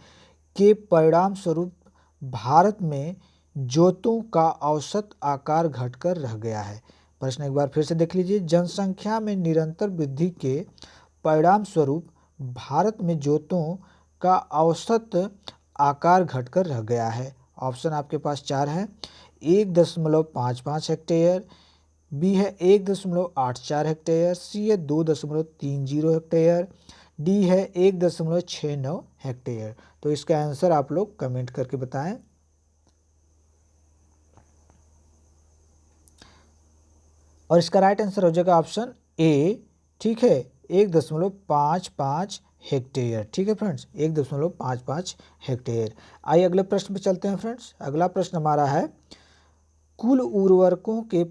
के परिणाम स्वरूप भारत में जोतों का औसत आकार घटकर रह गया है। प्रश्न एक बार फिर से देख लीजिए। जनसंख्या में निरंतर वृद्धि के परिणाम स्वरूप भारत में जोतों का औसत आकार घटकर रह गया है। ऑप्शन आपके पास 4 है। 1.55 हेक्टेयर, बी है 1.84 हेक्टेयर, सी है 2.30 हेक्टेयर, डी है 1.69 हेक्टेयर। तो इसका आंसर आप लोग कमेंट करके बताएं। और इसका राइट आंसर हो जाएगा ऑप्शन ए। ठीक है, 1.55 हेक्टेयर। ठीक है फ्रेंड्स, 1.55 हेक्टेयर। आइए अगले प्रश्न पे चलते हैं फ्रेंड्स। अगला प्रश्न हमारा है कुल उर्वरकों के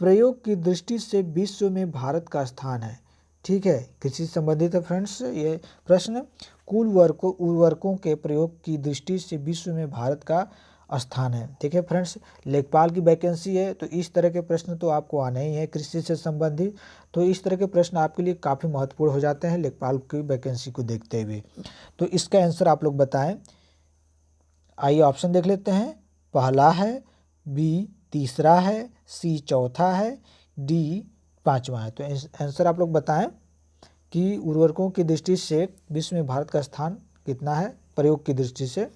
प्रयोग की दृष्टि से विश्व में भारत का स्थान है। ठीक है, कृषि से संबंधित है फ्रेंड्स ये प्रश्न। कुल उर्वरकों के प्रयोग की दृष्टि से विश्व में भारत का स्थान है। ठीक है फ्रेंड्स, लेखपाल की वैकेंसी है, तो इस तरह के प्रश्न तो आपको आने ही है कृषि से संबंधित। तो इस तरह के प्रश्न आपके लिए काफ़ी महत्वपूर्ण हो जाते हैं लेखपाल की वैकेंसी को देखते हुए। तो इसका आंसर आप लोग बताएं। आइए ऑप्शन देख लेते हैं। पहला है, बी तीसरा है, सी चौथा है, डी पांचवा है। तो आंसर आप लोग बताएं कि उर्वरकों की दृष्टि से विश्व में भारत का स्थान कितना है प्रयोग की दृष्टि से।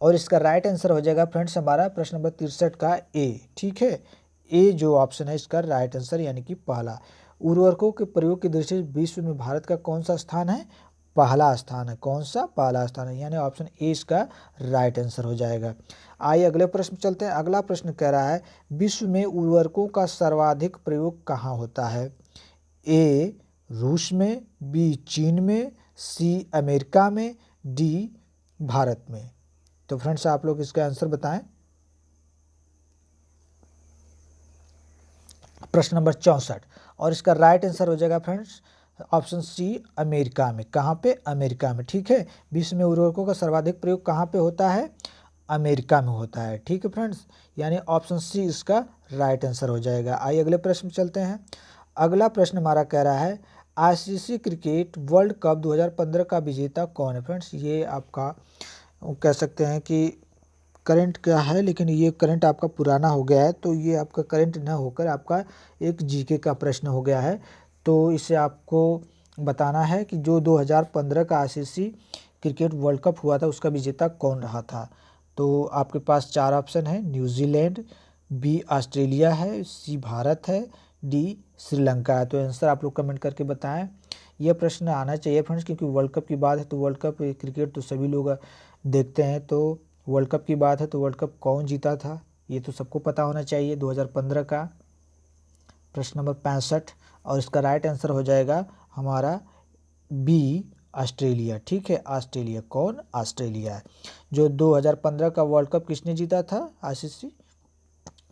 और इसका राइट आंसर हो जाएगा फ्रेंड्स हमारा प्रश्न नंबर 63 का ए। ठीक है, ए जो ऑप्शन है इसका राइट आंसर यानी कि पहला। उर्वरकों के प्रयोग की दृष्टि से विश्व में भारत का कौन सा स्थान है, पहला स्थान है। कौन सा, पहला स्थान है, यानी ऑप्शन ए इसका राइट आंसर हो जाएगा। आइए अगले प्रश्न चलते हैं। अगला प्रश्न कह रहा है विश्व में उर्वरकों का सर्वाधिक प्रयोग कहाँ होता है। ए रूस में, बी चीन में, सी अमेरिका में, डी भारत में। तो फ्रेंड्स आप लोग इसका आंसर बताएं। प्रश्न नंबर 64 और इसका राइट आंसर हो जाएगा फ्रेंड्स ऑप्शन सी अमेरिका में। कहाँ पे, अमेरिका में। ठीक है, विश्व में उर्वरकों का सर्वाधिक प्रयोग कहाँ पे होता है, अमेरिका में होता है। ठीक है फ्रेंड्स, यानी ऑप्शन सी इसका राइट आंसर हो जाएगा। आइए अगले प्रश्न चलते हैं। अगला प्रश्न हमारा कह रहा है आईसीसी क्रिकेट वर्ल्ड कप 2015 का विजेता कौन है। फ्रेंड्स, ये आपका कह सकते हैं कि करंट क्या है, लेकिन ये करंट आपका पुराना हो गया है, तो ये आपका करंट ना होकर आपका एक जीके का प्रश्न हो गया है। तो इसे आपको बताना है कि जो 2015 का आईसीसी क्रिकेट वर्ल्ड कप हुआ था उसका विजेता कौन रहा था। तो आपके पास 4 ऑप्शन है। न्यूजीलैंड, बी ऑस्ट्रेलिया है, सी भारत है, डी श्रीलंका है। तो आंसर आप लोग कमेंट करके बताएं। यह प्रश्न आना चाहिए फ्रेंड्स, क्योंकि वर्ल्ड कप की बात है तो वर्ल्ड कप क्रिकेट तो सभी लोग देखते हैं। तो वर्ल्ड कप की बात है तो वर्ल्ड कप कौन जीता था ये तो सबको पता होना चाहिए 2015 का। प्रश्न नंबर 65 और इसका राइट आंसर हो जाएगा हमारा बी ऑस्ट्रेलिया। ठीक है, ऑस्ट्रेलिया। कौन, ऑस्ट्रेलिया। जो 2015 का वर्ल्ड कप किसने जीता था, आईसीसी,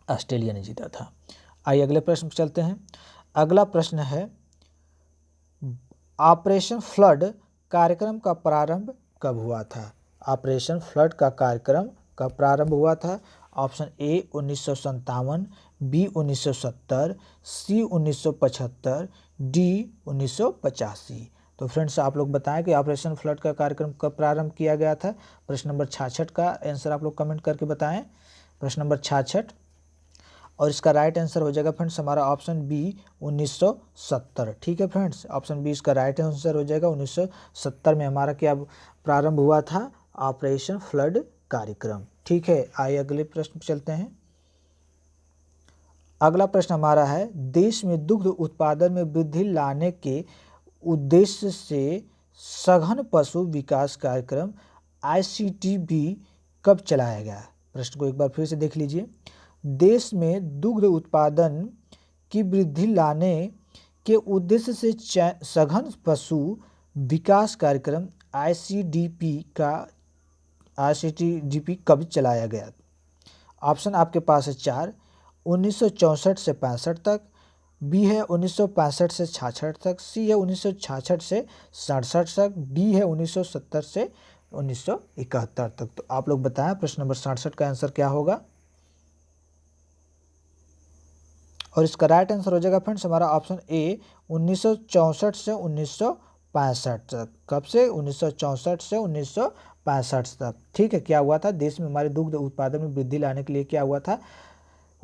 ऑस्ट्रेलिया ने जीता था। आइए अगले प्रश्न पर चलते हैं। अगला प्रश्न है ऑपरेशन फ्लड कार्यक्रम का प्रारंभ कब हुआ था। ऑपरेशन फ्लड का कार्यक्रम कब प्रारंभ हुआ था। Option A 1957, B 1970, C 1975, D 1985। तो फ्रेंड्स आप लोग बताएं कि ऑपरेशन फ्लड का कार्यक्रम कब प्रारंभ किया गया था। प्रश्न नंबर 66 का आंसर आप लोग कमेंट करके बताएं, प्रश्न नंबर 66। और इसका राइट आंसर हो जाएगा फ्रेंड्स हमारा ऑप्शन बी 1970। ठीक है फ्रेंड्स, ऑप्शन बी इसका राइट आंसर हो जाएगा। 1970 में हमारा क्या प्रारंभ हुआ था, ऑपरेशन फ्लड कार्यक्रम। ठीक है, आइए अगले प्रश्न पर चलते हैं। अगला प्रश्न हमारा है, देश में दुग्ध उत्पादन में वृद्धि लाने के उद्देश्य से सघन पशु विकास कार्यक्रम ICTB कब चलाया गया। प्रश्न को एक बार फिर से देख लीजिए। देश में दुग्ध उत्पादन की वृद्धि लाने के उद्देश्य से सघन पशु विकास कार्यक्रम ICTB कब चलाया गया। ऑप्शन आपके पास है 4, 1964 से 65 तक, बी है 1965 से 66 तक, सी है 1966 से 67 तक, डी है 1970 से 1971 तक। तो आप लोग बताएं प्रश्न नंबर 67 का आंसर क्या होगा। और इसका राइट आंसर हो जाएगा फ्रेंड्स हमारा ऑप्शन ए 1964 से 1965 तक। कब से, 1964 से 1965 तक। ठीक है, क्या हुआ था, देश में हमारे दुग्ध उत्पादन में वृद्धि लाने के लिए क्या हुआ था,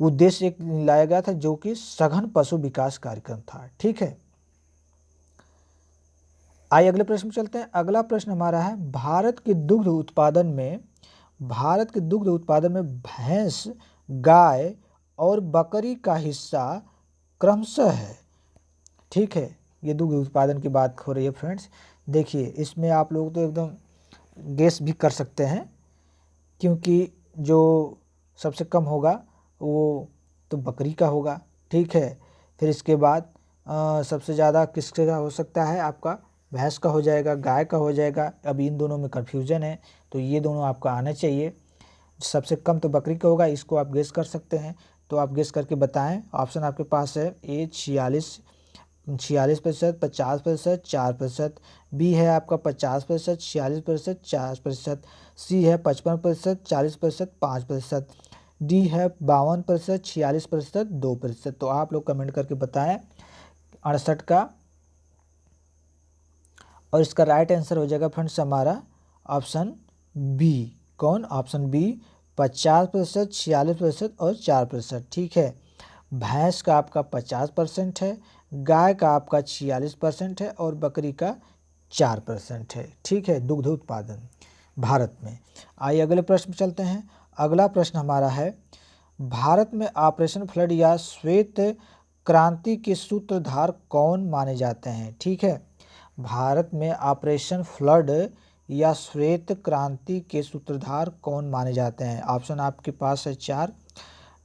उद्देश्य एक लाया गया था जो कि सघन पशु विकास कार्यक्रम था। ठीक है, आइए अगले प्रश्न में चलते हैं। अगला प्रश्न हमारा है, भारत के दुग्ध उत्पादन में भैंस, गाय और बकरी का हिस्सा क्रमशः है। ठीक है, ये दुग्ध उत्पादन की बात हो रही है फ्रेंड्स। देखिए इसमें आप लोग तो एकदम गेस भी कर सकते हैं, क्योंकि जो सबसे कम होगा वो तो बकरी का होगा। ठीक है, फिर इसके बाद सबसे ज़्यादा किसके का हो सकता है, आपका भैंस का हो जाएगा, गाय का हो जाएगा। अब इन दोनों में कन्फ्यूजन है, तो ये दोनों आपका आना चाहिए। सबसे कम तो बकरी का होगा, इसको आप गेस कर सकते हैं, तो आप गेस करके बताएं। ऑप्शन आपके पास है ए 46%, 50%, 4%, बी है आपका 50%, 46%, 4%, सी है 55%, 40%, 5%, डी है 52%, 46%, 2%। तो आप लोग कमेंट करके बताएं 68 का। और इसका राइट आंसर हो जाएगा फ्रेंड्स हमारा ऑप्शन बी। कौन, ऑप्शन बी 50%, 46% और 4%। ठीक है, भैंस का आपका 50% है, गाय का आपका 46% है और बकरी का 4% है। ठीक है, दुग्ध उत्पादन भारत में। आइए अगले प्रश्न पर चलते हैं। अगला प्रश्न हमारा है, भारत में ऑपरेशन फ्लड या श्वेत क्रांति के सूत्रधार कौन माने जाते हैं। ठीक है, भारत में ऑपरेशन फ्लड या श्वेत क्रांति के सूत्रधार कौन माने जाते हैं। ऑप्शन आपके पास है 4,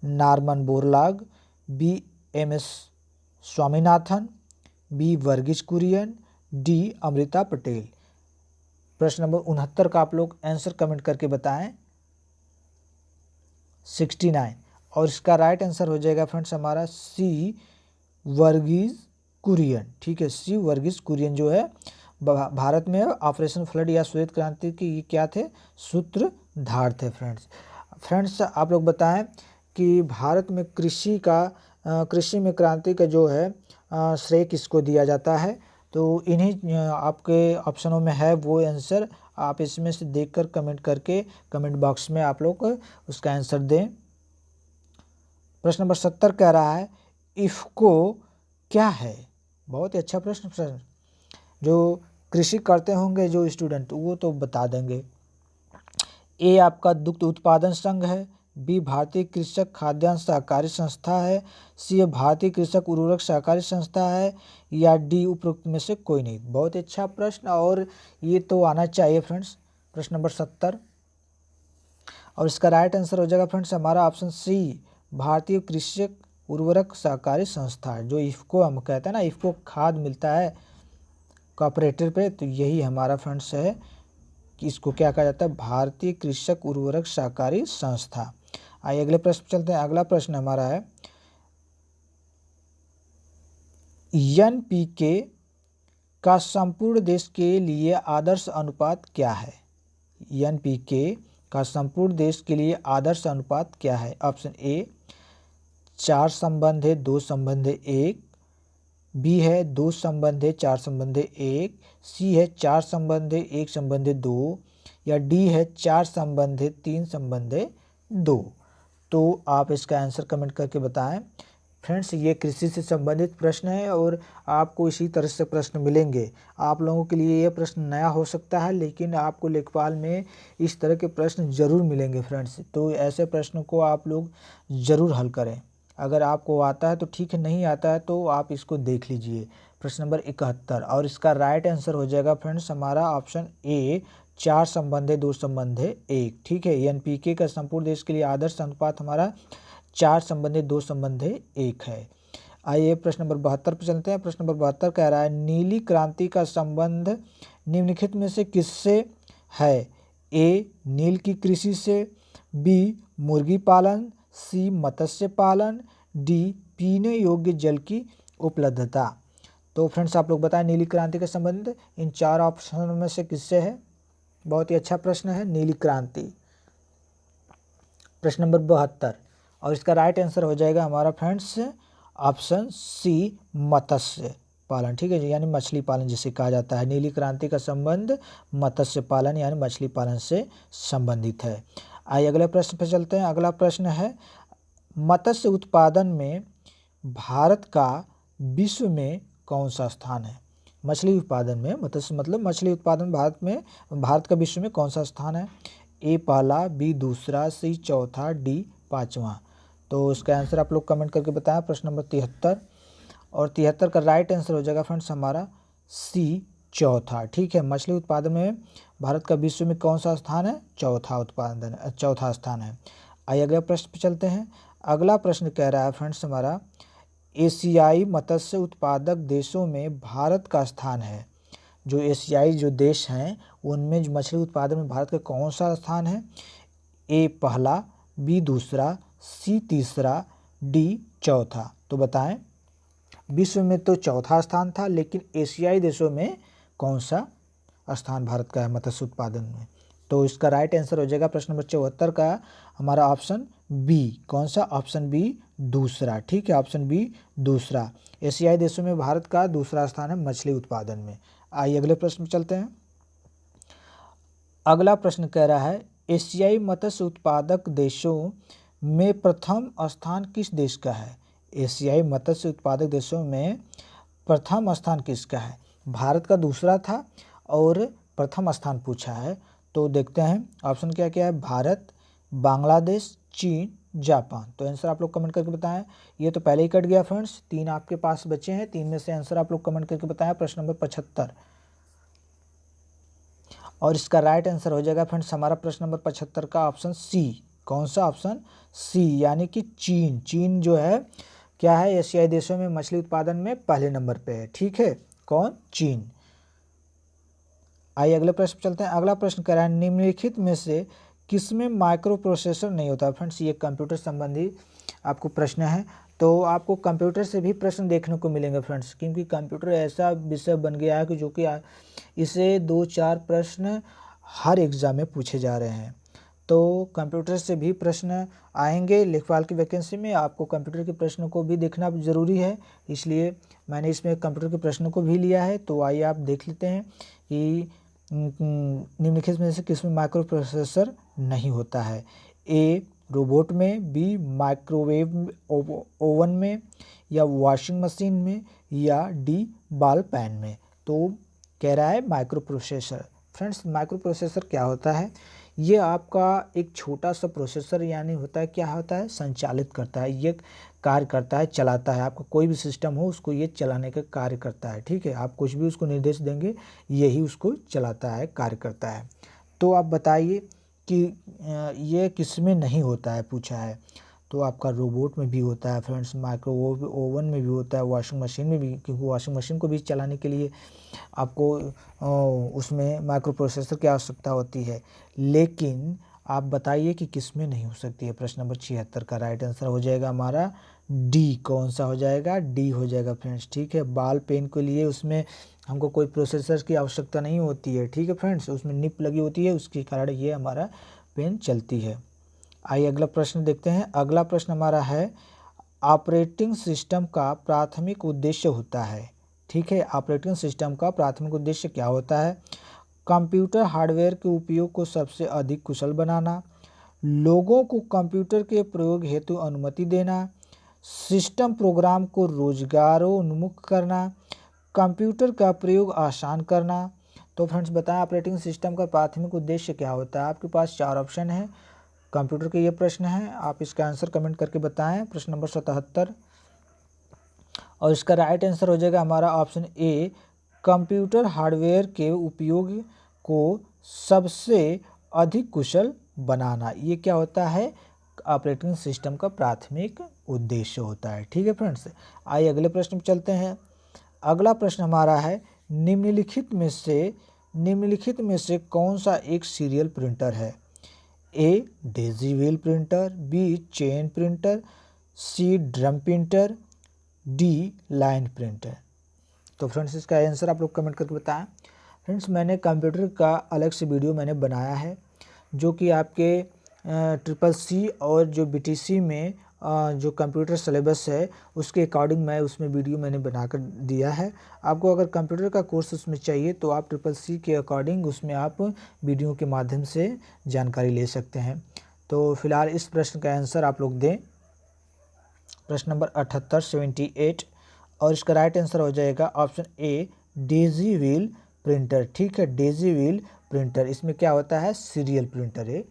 Norman Borlaug, B MS Swaminathan, B Verghese Kurien, D Amrita Patel. प्रश्न नंबर 69 का आप लोग आंसर कमेंट करके बताएं 69। और इसका राइट आंसर हो जाएगा फ्रेंड्स हमारा सी वर्गीज कुरियन। ठीक है, सी वर्गीज कुरियन जो है भारत में ऑपरेशन फ्लड या श्वेत क्रांति की क्या थे, सूत्रधार थे फ्रेंड्स आप लोग बताएं कि भारत में कृषि में क्रांति का जो है श्रेय किसको दिया जाता है। तो इन्हीं आपके ऑप्शनों में है वो आंसर, आप इसमें से देखकर कमेंट करके कमेंट बॉक्स में आप लोग उसका आंसर दें। प्रश्न नंबर 70 कह रहा है, इफ़को क्या है। बहुत ही अच्छा प्रश्न, जो कृषि करते होंगे जो स्टूडेंट वो तो बता देंगे। ए आपका दुग्ध उत्पादन संघ है, बी भारतीय कृषक खाद्यान्न सहकारी संस्था है, सी भारतीय कृषक उर्वरक सहकारी संस्था है, या डी उपरोक्त में से कोई नहीं। बहुत अच्छा प्रश्न, और ये तो आना चाहिए फ्रेंड्स, प्रश्न नंबर 70। और इसका राइट आंसर हो जाएगा फ्रेंड्स हमारा ऑप्शन सी, भारतीय कृषक उर्वरक सहकारी संस्था, जो इफ़को हम कहते हैं ना, इफ़को खाद मिलता है कॉपरेटिव पे, तो यही हमारा फ्रेंड्स है कि इसको क्या कहा जाता है, भारतीय कृषक उर्वरक सहकारी संस्था। आइए अगले प्रश्न चलते हैं। अगला प्रश्न हमारा है, NPK का संपूर्ण देश के लिए आदर्श अनुपात क्या है। NPK का संपूर्ण देश के लिए आदर्श अनुपात क्या है। ऑप्शन ए 4:2:1, बी है 2 संबंध है 4 संबंध है 1, सी है 4 संबंध है 1 संबंध है 2, या डी है 4 संबंध है 3 संबंध है 2। तो आप इसका आंसर कमेंट करके बताएं। फ्रेंड्स, ये कृषि से संबंधित प्रश्न है और आपको इसी तरह से प्रश्न मिलेंगे। आप लोगों के लिए ये प्रश्न नया हो सकता है, लेकिन आपको लेखपाल में इस तरह के प्रश्न जरूर मिलेंगे फ्रेंड्स। तो ऐसे प्रश्नों को आप लोग ज़रूर हल करें। अगर आपको आता है तो ठीक है, नहीं आता है तो आप इसको देख लीजिए। प्रश्न नंबर 71 और इसका राइट आंसर हो जाएगा फ्रेंड्स हमारा ऑप्शन ए, 4 संबंध है 2 संबंध है 1। ठीक है, एनपीके का संपूर्ण देश के लिए आदर्श अनुपात हमारा 4 संबंध है 2 संबंध है 1 है। आइए प्रश्न नंबर 72 पर चलते हैं। प्रश्न नंबर 72 कह रहा है नीली क्रांति का संबंध निम्नलिखित में से किससे है? ए, नील की कृषि से, बी, मुर्गी पालन, सी, मत्स्य पालन, डी, पीने योग्य जल की उपलब्धता। तो फ्रेंड्स, आप लोग बताएं नीली क्रांति का संबंध इन 4 ऑप्शनों में से किससे है? बहुत ही अच्छा प्रश्न है, नीली क्रांति। प्रश्न नंबर 72 और इसका राइट आंसर हो जाएगा हमारा फ्रेंड्स ऑप्शन सी, मत्स्य पालन। ठीक है जी, यानी मछली पालन जिसे कहा जाता है। नीली क्रांति का संबंध मत्स्य पालन यानी मछली पालन से संबंधित है। आइए अगले प्रश्न पर चलते हैं। अगला प्रश्न है मत्स्य उत्पादन में भारत का विश्व में कौन सा स्थान है? मछली उत्पादन में, मत्स्य मतलब मछली उत्पादन भारत का विश्व में कौन सा स्थान है? ए पहला, बी दूसरा, सी चौथा, डी पाँचवा। तो इसका आंसर आप लोग कमेंट करके बताएं। प्रश्न नंबर 73 और 73 का राइट आंसर हो जाएगा फ्रेंड्स हमारा सी, चौथा। ठीक है, मछली उत्पादन में भारत का विश्व में कौन सा स्थान है? चौथा स्थान है। आइए अगले प्रश्न पर चलते हैं। अगला प्रश्न कह रहा है फ्रेंड्स हमारा एशियाई मत्स्य उत्पादक देशों में भारत का स्थान है। जो एशियाई जो देश हैं उनमें जो मछली उत्पादन में भारत का कौन सा स्थान है? ए पहला, बी दूसरा, सी तीसरा, डी चौथा। तो बताएं, विश्व में तो चौथा स्थान था, लेकिन एशियाई देशों में कौन सा स्थान भारत का है मत्स्य उत्पादन में? तो इसका राइट आंसर हो जाएगा प्रश्न नंबर 74 का हमारा ऑप्शन बी। कौन सा? ऑप्शन बी दूसरा। ठीक है, ऑप्शन बी दूसरा। एशियाई देशों में भारत का दूसरा स्थान है मछली उत्पादन में। आइए अगले प्रश्न में चलते हैं। अगला प्रश्न कह रहा है एशियाई मत्स्य उत्पादक देशों में प्रथम स्थान किस देश का है? एशियाई मत्स्य उत्पादक देशों में प्रथम स्थान किसका है? भारत का दूसरा था और प्रथम स्थान पूछा है। तो देखते हैं ऑप्शन क्या क्या है। भारत, बांग्लादेश, चीन, जापान। तो आंसर आप लोग कमेंट करके बताएं। ये तो पहले ही कट गया फ्रेंड्स, 3 आपके पास बचे हैं। 3 में से आंसर आप लोग कमेंट करके बताएं। प्रश्न नंबर 75 और इसका राइट आंसर हो जाएगा फ्रेंड्स हमारा प्रश्न नंबर 75 का ऑप्शन सी। कौन सा? ऑप्शन सी, यानी कि चीन। चीन जो है क्या है? एशियाई देशों में मछली उत्पादन में पहले नंबर पे है। ठीक है, कौन? चीन। आइए अगले प्रश्न चलते हैं। अगला प्रश्न कह रहा है निम्नलिखित में से किसमें माइक्रो प्रोसेसर नहीं होता? फ्रेंड्स, ये कंप्यूटर संबंधी आपको प्रश्न है। तो आपको कंप्यूटर से भी प्रश्न देखने को मिलेंगे फ्रेंड्स, क्योंकि कंप्यूटर ऐसा विषय बन गया है कि जो कि इसे 2-4 प्रश्न हर एग्ज़ाम में पूछे जा रहे हैं। तो कंप्यूटर से भी प्रश्न आएंगे लेखपाल की वैकेंसी में। आपको कंप्यूटर के प्रश्नों को भी देखना ज़रूरी है, इसलिए मैंने इसमें कंप्यूटर के प्रश्नों को भी लिया है। तो आइए आप देख लेते हैं कि निम्नलिखित में से किसमें माइक्रो प्रोसेसर नहीं होता है। ए रोबोट में, बी माइक्रोवेव ओवन में, या वॉशिंग मशीन में, या डी बॉल पेन में। तो कह रहा है micro processor. Friends, micro processor क्या होता है? ये आपका एक छोटा सा प्रोसेसर यानी होता है, क्या होता है? संचालित करता है, ये कार्य करता है, चलाता है। आपका कोई भी सिस्टम हो उसको ये चलाने का कार्य करता है। ठीक है, आप कुछ भी उसको निर्देश देंगे यही उसको चलाता है, कार्य करता है। तो आप बताइए कि ये किस में नहीं होता है पूछा है। तो आपका रोबोट में भी होता है फ्रेंड्स, माइक्रोवेव ओवन में भी होता है, वॉशिंग मशीन में भी, क्योंकि वॉशिंग मशीन को भी चलाने के लिए आपको उसमें माइक्रो प्रोसेसर की आवश्यकता होती है। लेकिन आप बताइए कि किस में नहीं हो सकती है। प्रश्न नंबर 76 का राइट आंसर हो जाएगा हमारा डी। कौन सा हो जाएगा? डी हो जाएगा फ्रेंड्स। ठीक है, बॉल पेन के लिए उसमें हमको कोई प्रोसेसर की आवश्यकता नहीं होती है। ठीक है फ्रेंड्स, उसमें निप लगी होती है, उसके कारण ये हमारा पेन चलती है। आइए अगला प्रश्न देखते हैं। अगला प्रश्न हमारा है ऑपरेटिंग सिस्टम का प्राथमिक उद्देश्य होता है। ठीक है, ऑपरेटिंग सिस्टम का प्राथमिक उद्देश्य क्या होता है? कंप्यूटर हार्डवेयर के उपयोग को सबसे अधिक कुशल बनाना, लोगों को कंप्यूटर के प्रयोग हेतु अनुमति देना, सिस्टम प्रोग्राम को रोजगारोन्मुख करना, कंप्यूटर का प्रयोग आसान करना। तो फ्रेंड्स बताएं ऑपरेटिंग सिस्टम का प्राथमिक उद्देश्य क्या होता है? आपके पास 4 ऑप्शन है, कंप्यूटर के ये प्रश्न है, आप इसका आंसर कमेंट करके बताएं। प्रश्न नंबर 77 और इसका राइट आंसर हो जाएगा हमारा ऑप्शन ए, कंप्यूटर हार्डवेयर के उपयोग को सबसे अधिक कुशल बनाना। ये क्या होता है? ऑपरेटिंग सिस्टम का प्राथमिक उद्देश्य होता है। ठीक है फ्रेंड्स, आइए अगले प्रश्न पर चलते हैं। अगला प्रश्न हमारा है, निम्नलिखित में से कौन सा एक सीरियल प्रिंटर है? A daisy wheel printer, B chain printer, C drum printer, D line printer. तो फ्रेंड्स इसका आंसर आप लोग कमेंट करके बताएं। फ्रेंड्स मैंने कंप्यूटर का अलग से वीडियो मैंने बनाया है, जो कि आपके ट्रिपल सी और जो बीटीसी में जो कंप्यूटर सिलेबस है उसके अकॉर्डिंग मैं उसमें वीडियो मैंने बनाकर दिया है। आपको अगर कंप्यूटर का कोर्स उसमें चाहिए तो आप ट्रिपल सी के अकॉर्डिंग उसमें आप वीडियो के माध्यम से जानकारी ले सकते हैं। तो फिलहाल इस प्रश्न का आंसर आप लोग दें, प्रश्न नंबर 78 78 और इसका राइट आंसर हो जाएगा option A, daisy wheel printer. ठीक है, डेजी व्हील प्रिंटर, इसमें क्या होता है? सीरियल प्रिंटर है,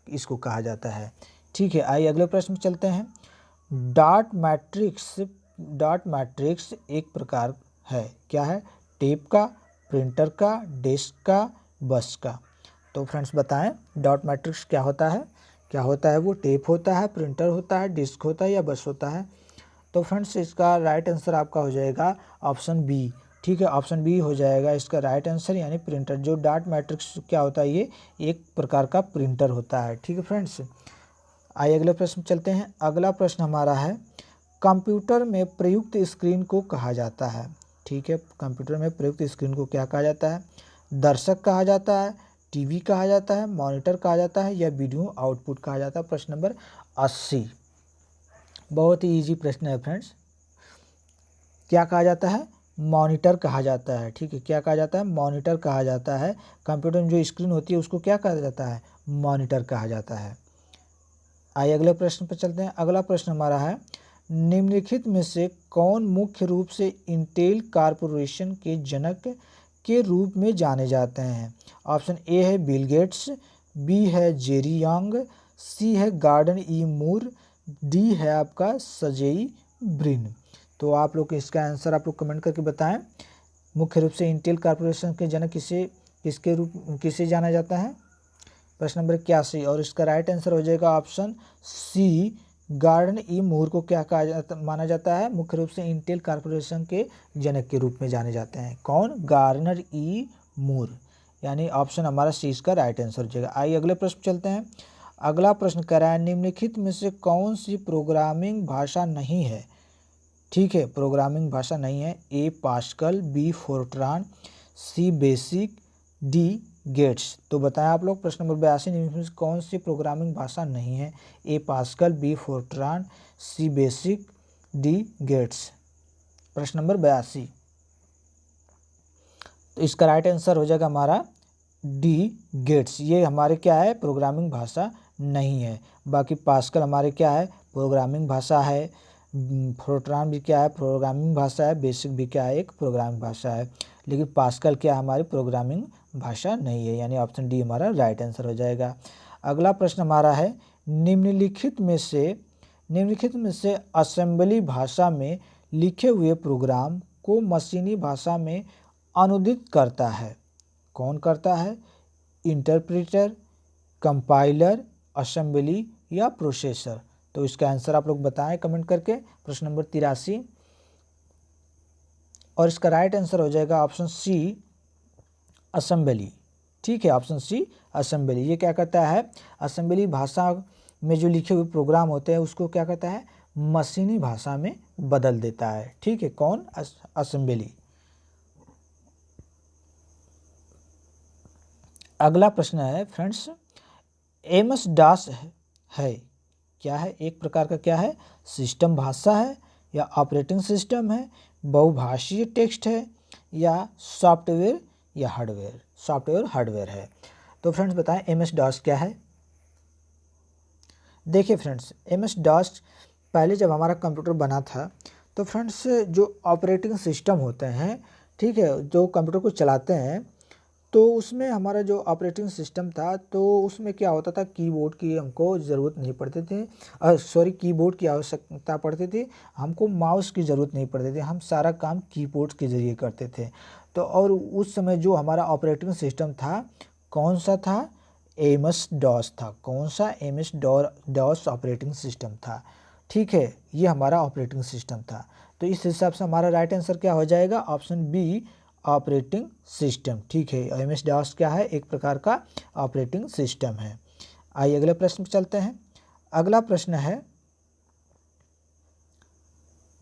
इसको कहा जाता है। ठीक है, आइए अगले प्रश्न में चलते हैं। डॉट मैट्रिक्स एक प्रकार है, क्या है? टेप का, प्रिंटर का, डिस्क का, बस का। तो फ्रेंड्स बताएं डॉट मैट्रिक्स क्या होता है? क्या होता है वो? टेप होता है, प्रिंटर होता है, डिस्क होता है या बस होता है? तो फ्रेंड्स इसका राइट आंसर आपका हो जाएगा ऑप्शन बी। ठीक है, ऑप्शन बी हो जाएगा इसका राइट आंसर, यानी प्रिंटर। जो डॉट मैट्रिक्स क्या होता है? ये एक प्रकार का प्रिंटर होता है। ठीक है फ्रेंड्स, आइए अगले प्रश्न चलते हैं। अगला प्रश्न हमारा है, कंप्यूटर में प्रयुक्त स्क्रीन को कहा जाता है। ठीक है, कंप्यूटर में प्रयुक्त स्क्रीन को क्या कहा जाता है? दर्शक कहा जाता है, टीवी कहा जाता है, मॉनिटर कहा जाता है या वीडियो आउटपुट कहा जाता है? प्रश्न नंबर 80, बहुत ही इजी प्रश्न है फ्रेंड्स। क्या कहा जाता है? मॉनिटर कहा जाता है। ठीक है, क्या कहा जाता है? मॉनिटर कहा जाता है। कंप्यूटर में जो स्क्रीन होती है उसको क्या कहा जाता है? मॉनिटर कहा जाता है। आइए अगले प्रश्न पर चलते हैं। अगला प्रश्न हमारा है, निम्नलिखित में से कौन मुख्य रूप से इंटेल कॉरपोरेशन के जनक के रूप में जाने जाते हैं? ऑप्शन ए है बिल गेट्स, बी है जेरी यांग, सी है गॉर्डन ई मूर, डी है आपका सर्जेई ब्रिन। तो आप लोग इसका आंसर आप लोग कमेंट करके बताएं। मुख्य रूप से इंटेल कॉरपोरेशन के जनक किसे जाना जाता है? प्रश्न नंबर 81 और इसका राइट आंसर हो जाएगा ऑप्शन सी, गॉर्डन ई मूर को क्या माना जाता है? मुख्य रूप से इंटेल कॉरपोरेशन के जनक के रूप में जाने जाते हैं। कौन? गॉर्डन ई मूर, यानी ऑप्शन हमारा सी इसका राइट आंसर हो जाएगा। आइए अगले प्रश्न चलते हैं। अगला प्रश्न कह रहा है, निम्नलिखित में से कौन सी प्रोग्रामिंग भाषा नहीं है? ठीक है, प्रोग्रामिंग भाषा नहीं है। ए पास्कल, बी फोर्ट्रान, सी बेसिक, डी गेट्स। तो बताएं आप लोग प्रश्न नंबर 82 में कौन सी प्रोग्रामिंग भाषा नहीं है? ए पास्कल, बी फोर्ट्रान, सी बेसिक, डी गेट्स। प्रश्न नंबर 82, तो इसका राइट आंसर हो जाएगा हमारा डी गेट्स। ये हमारे क्या है? प्रोग्रामिंग भाषा नहीं है। बाकी पास्कल हमारे क्या है? प्रोग्रामिंग भाषा है। फोर्ट्रान भी क्या है? प्रोग्रामिंग भाषा है। बेसिक भी क्या है? एक प्रोग्रामिंग भाषा है। लेकिन पास्कल क्या है? हमारी प्रोग्रामिंग भाषा नहीं है, यानी ऑप्शन डी हमारा राइट आंसर हो जाएगा। अगला प्रश्न हमारा है, निम्नलिखित में से असेंबली भाषा में लिखे हुए प्रोग्राम को मशीनी भाषा में अनुदित करता है? कौन करता है? इंटरप्रेटर, कंपाइलर, असेंबली या प्रोसेसर? तो इसका आंसर आप लोग बताएं कमेंट करके। प्रश्न नंबर 83 और इसका राइट आंसर हो जाएगा ऑप्शन सी, असेंबली। ठीक है, ऑप्शन सी असेंबली। ये क्या करता है? असेंबली भाषा में जो लिखे हुए प्रोग्राम होते हैं उसको क्या करता है? मशीनी भाषा में बदल देता है। ठीक है, कौन? असेंबली। अगला प्रश्न है फ्रेंड्स, एमएस डॉस है क्या है, एक प्रकार का क्या है, सिस्टम भाषा है या ऑपरेटिंग सिस्टम है, बहुभाषीय टेक्स्ट है या सॉफ्टवेयर या हार्डवेयर, सॉफ्टवेयर हार्डवेयर है। तो फ्रेंड्स बताएं MS DOS क्या है। देखिए फ्रेंड्स, MS DOS पहले जब हमारा कंप्यूटर बना था तो फ्रेंड्स जो ऑपरेटिंग सिस्टम होते हैं, ठीक है, जो कंप्यूटर को चलाते हैं, तो उसमें हमारा जो ऑपरेटिंग सिस्टम था तो उसमें क्या होता था, कीबोर्ड की हमको ज़रूरत नहीं पड़ती थी, कीबोर्ड की आवश्यकता पड़ती थी, हमको माउस की ज़रूरत नहीं पड़ती थी, हम सारा काम कीबोर्ड के ज़रिए करते थे। तो और उस समय जो हमारा ऑपरेटिंग सिस्टम था कौन सा था, MS DOS था। कौन सा, MS DOS ऑपरेटिंग सिस्टम था। ठीक है, ये हमारा ऑपरेटिंग सिस्टम था। तो इस हिसाब से हमारा राइट आंसर क्या हो जाएगा, ऑप्शन बी, ऑपरेटिंग सिस्टम। ठीक है, MS DOS क्या है, एक प्रकार का ऑपरेटिंग सिस्टम है। आइए अगले प्रश्न पर चलते हैं। अगला प्रश्न है,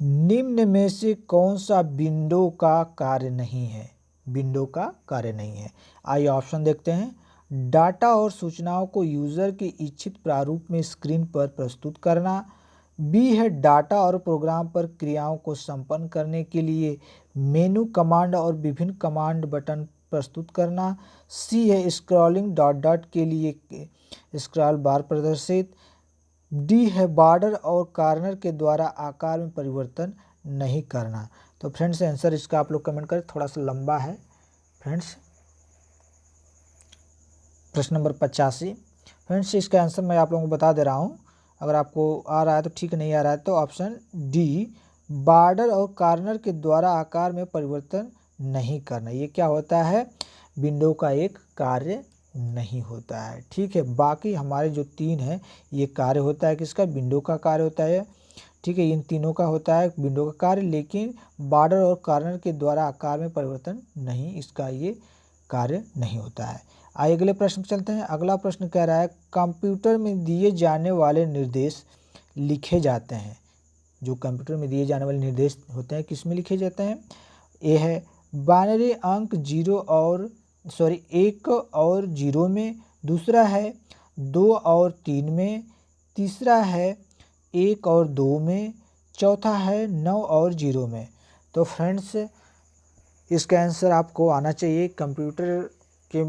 निम्न में से कौन सा विंडो का कार्य नहीं है। विंडो का कार्य नहीं है। आइए ऑप्शन देखते हैं। डाटा और सूचनाओं को यूज़र के इच्छित प्रारूप में स्क्रीन पर प्रस्तुत करना। बी है डाटा और प्रोग्राम पर क्रियाओं को संपन्न करने के लिए मेनू कमांड और विभिन्न कमांड बटन प्रस्तुत करना। सी है स्क्रॉलिंग डॉट डॉट के लिए स्क्रॉल बार प्रदर्शित। डी है बॉर्डर और कॉर्नर के द्वारा आकार में परिवर्तन नहीं करना। तो फ्रेंड्स आंसर इसका आप लोग कमेंट करें, थोड़ा सा लंबा है फ्रेंड्स। प्रश्न नंबर 85। फ्रेंड्स इसका आंसर मैं आप लोगों को बता दे रहा हूँ, अगर आपको आ रहा है तो ठीक, नहीं आ रहा है तो ऑप्शन डी, बॉर्डर और कॉर्नर के द्वारा आकार में परिवर्तन नहीं करना। ये क्या होता है, विंडो का एक कार्य नहीं होता है। ठीक है, बाकी हमारे जो तीन है ये कार्य होता है किसका, विंडो का कार्य होता है। ठीक है, इन तीनों का होता है विंडो का कार्य, लेकिन बॉर्डर और कॉर्नर के द्वारा आकार में परिवर्तन नहीं, इसका ये कार्य नहीं होता है। आइए अगले प्रश्न चलते हैं। अगला प्रश्न कह रहा है, कंप्यूटर में दिए जाने वाले निर्देश लिखे जाते हैं। जो कंप्यूटर में दिए जाने वाले निर्देश होते हैं किस में लिखे जाते हैं। ए है बाइनरी अंक 1 और 0 में। दूसरा है 2 और 3 में। तीसरा है 1 और 2 में। चौथा है 9 और 0 में। तो फ्रेंड्स इसका आंसर आपको आना चाहिए। कंप्यूटर के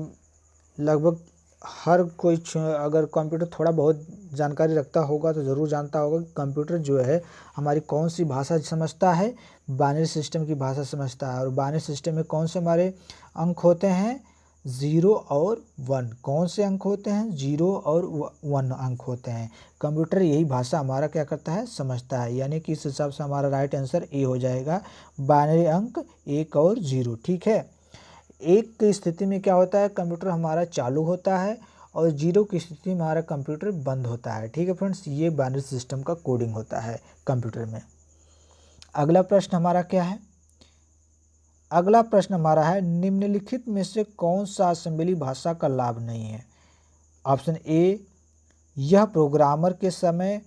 लगभग हर कोई अगर कंप्यूटर थोड़ा बहुत जानकारी रखता होगा तो ज़रूर जानता होगा कि कंप्यूटर जो है हमारी कौन सी भाषा समझता है, बाइनरी सिस्टम की भाषा समझता है। और बाइनरी सिस्टम में कौन से हमारे अंक होते हैं, 0 और 1। कौन से अंक होते हैं, 0 और 1 अंक होते हैं। कंप्यूटर यही भाषा हमारा क्या करता है, समझता है। यानी कि इस हिसाब से हमारा राइट आंसर ए हो जाएगा, बाइनरी अंक 1 और 0। ठीक है, 1 की स्थिति में क्या होता है, कंप्यूटर हमारा चालू होता है और 0 की स्थिति में हमारा कंप्यूटर बंद होता है। ठीक है फ्रेंड्स, ये बाइनरी सिस्टम का कोडिंग होता है कंप्यूटर में। अगला प्रश्न हमारा क्या है, अगला प्रश्न हमारा है, निम्नलिखित में से कौन सा असेंबली भाषा का लाभ नहीं है। ऑप्शन ए, यह प्रोग्रामर के समय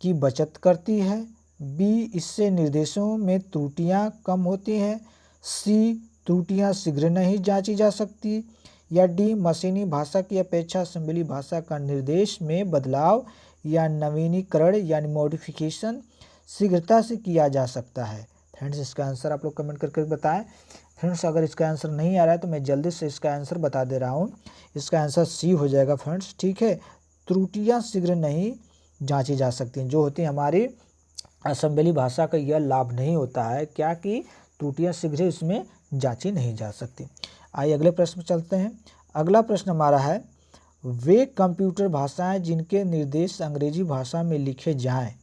की बचत करती है। बी, इससे निर्देशों में त्रुटियां कम होती हैं। सी, त्रुटियां शीघ्र नहीं जांची जा सकती। या डी, मशीनी भाषा की अपेक्षा असेंबली भाषा का निर्देश में बदलाव या नवीनीकरण यानी मॉडिफिकेशन शीघ्रता से किया जा सकता है। फ्रेंड्स इसका आंसर आप लोग कमेंट करके बताएं। फ्रेंड्स अगर इसका आंसर नहीं आ रहा है तो मैं जल्दी से इसका आंसर बता दे रहा हूँ। इसका आंसर सी हो जाएगा फ्रेंड्स। ठीक है, त्रुटियां शीघ्र नहीं जांची जा सकती हैं, जो होती है हमारी असेंबली भाषा का यह लाभ नहीं होता है, क्या कि त्रुटियां शीघ्र इसमें जांची नहीं जा सकती। आइए अगले प्रश्न पर चलते हैं। अगला प्रश्न हमारा है, वे कंप्यूटर भाषाएं जिनके निर्देश अंग्रेजी भाषा में लिखे जाएं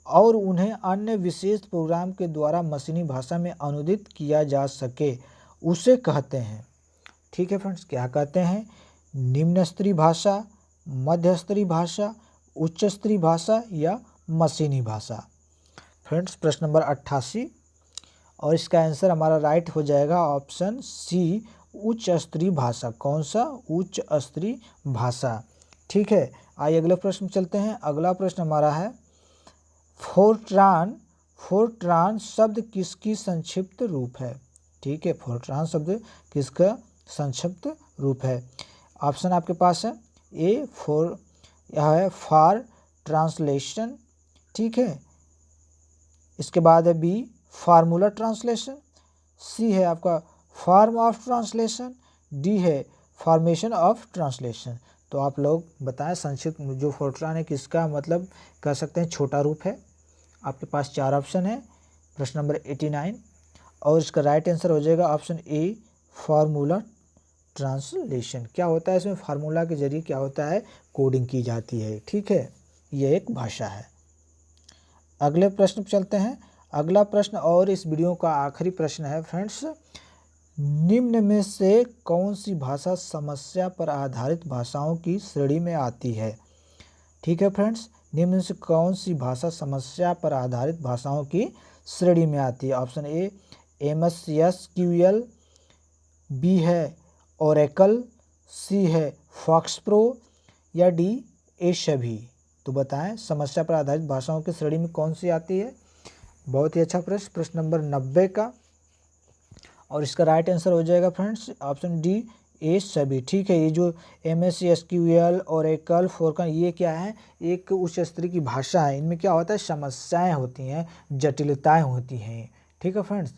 और उन्हें अन्य विशेष प्रोग्राम के द्वारा मशीनी भाषा में अनुदित किया जा सके उसे कहते हैं। ठीक है फ्रेंड्स, क्या कहते हैं, निम्न स्तरीय भाषा, मध्य स्तरीय भाषा, उच्च स्तरीय भाषा या मशीनी भाषा। फ्रेंड्स प्रश्न नंबर 88 और इसका आंसर हमारा राइट हो जाएगा ऑप्शन सी, उच्च स्तरीय भाषा। कौन सा, उच्च स्तरीय भाषा। ठीक है, आइए अगले प्रश्न चलते हैं। अगला प्रश्न हमारा है, फोरट्रान, फोरट्रान शब्द किसकी संक्षिप्त रूप है। ठीक है, फोरट्रान शब्द किसका संक्षिप्त रूप है। ऑप्शन आपके पास है, ए, यह है फॉर ट्रांसलेशन, ठीक है। इसके बाद है बी फार्मूला ट्रांसलेशन, सी है आपका फॉर्म ऑफ ट्रांसलेशन, डी है फॉर्मेशन ऑफ ट्रांसलेशन। तो आप लोग बताएं संक्षिप्त जो फोरट्रान है किसका मतलब कह सकते हैं छोटा रूप है। आपके पास 4 ऑप्शन है प्रश्न नंबर 89 और इसका राइट आंसर हो जाएगा ऑप्शन ए फार्मूला ट्रांसलेशन। क्या होता है इसमें फार्मूला के जरिए क्या होता है कोडिंग की जाती है, ठीक है। ये एक भाषा है। अगले प्रश्न पर चलते हैं। अगला प्रश्न और इस वीडियो का आखिरी प्रश्न है फ्रेंड्स, निम्न में से कौन सी भाषा समस्या पर आधारित भाषाओं की श्रेणी में आती है, ठीक है फ्रेंड्स। निम्न में से कौन सी भाषा समस्या पर आधारित भाषाओं की श्रेणी में आती है। Option A MS SQL, B है ओरेकल, सी है फॉक्स प्रो या डी ए सभी। तो बताएं समस्या पर आधारित भाषाओं की श्रेणी में कौन सी आती है। बहुत ही अच्छा प्रश्न, प्रश्न नंबर 90 का, और इसका राइट आंसर हो जाएगा फ्रेंड्स ऑप्शन डी ए सभी, ठीक है। ये जो MS SQL ओरेकल फोरट्रान ये क्या है एक उच्च स्तरीय की भाषा है। इनमें क्या होता है समस्याएं होती हैं, जटिलताएं होती हैं, ठीक है फ्रेंड्स।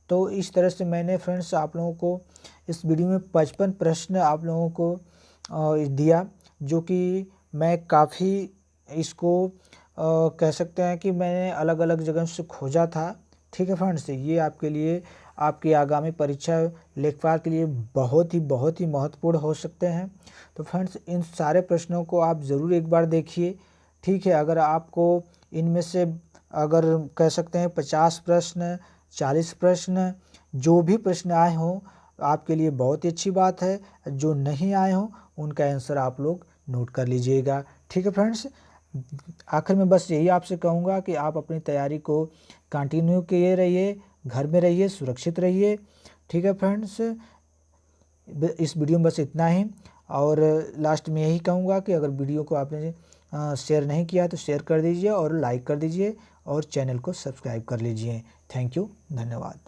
तो इस तरह से मैंने फ्रेंड्स आप लोगों को इस वीडियो में 55 प्रश्न आप लोगों को दिया, जो कि मैं काफ़ी इसको कह सकते हैं कि मैंने अलग अलग जगह से खोजा था, ठीक है फ्रेंड्स। ये आपके लिए आपकी आगामी परीक्षा लेखपाल के लिए बहुत ही महत्वपूर्ण हो सकते हैं। तो फ्रेंड्स इन सारे प्रश्नों को आप ज़रूर एक बार देखिए, ठीक है। अगर आपको इनमें से अगर कह सकते हैं 50 प्रश्न 40 प्रश्न जो भी प्रश्न आए हों आपके लिए बहुत ही अच्छी बात है। जो नहीं आए हों उनका आंसर आप लोग नोट कर लीजिएगा, ठीक है फ्रेंड्स। आखिर में बस यही आपसे कहूँगा कि आप अपनी तैयारी को कंटिन्यू किए रहिए, घर में रहिए, सुरक्षित रहिए, ठीक है फ्रेंड्स। इस वीडियो में बस इतना ही, और लास्ट में यही कहूँगा कि अगर वीडियो को आपने शेयर नहीं किया तो शेयर कर दीजिए और लाइक कर दीजिए और चैनल को सब्सक्राइब कर लीजिए। थैंक यू, धन्यवाद।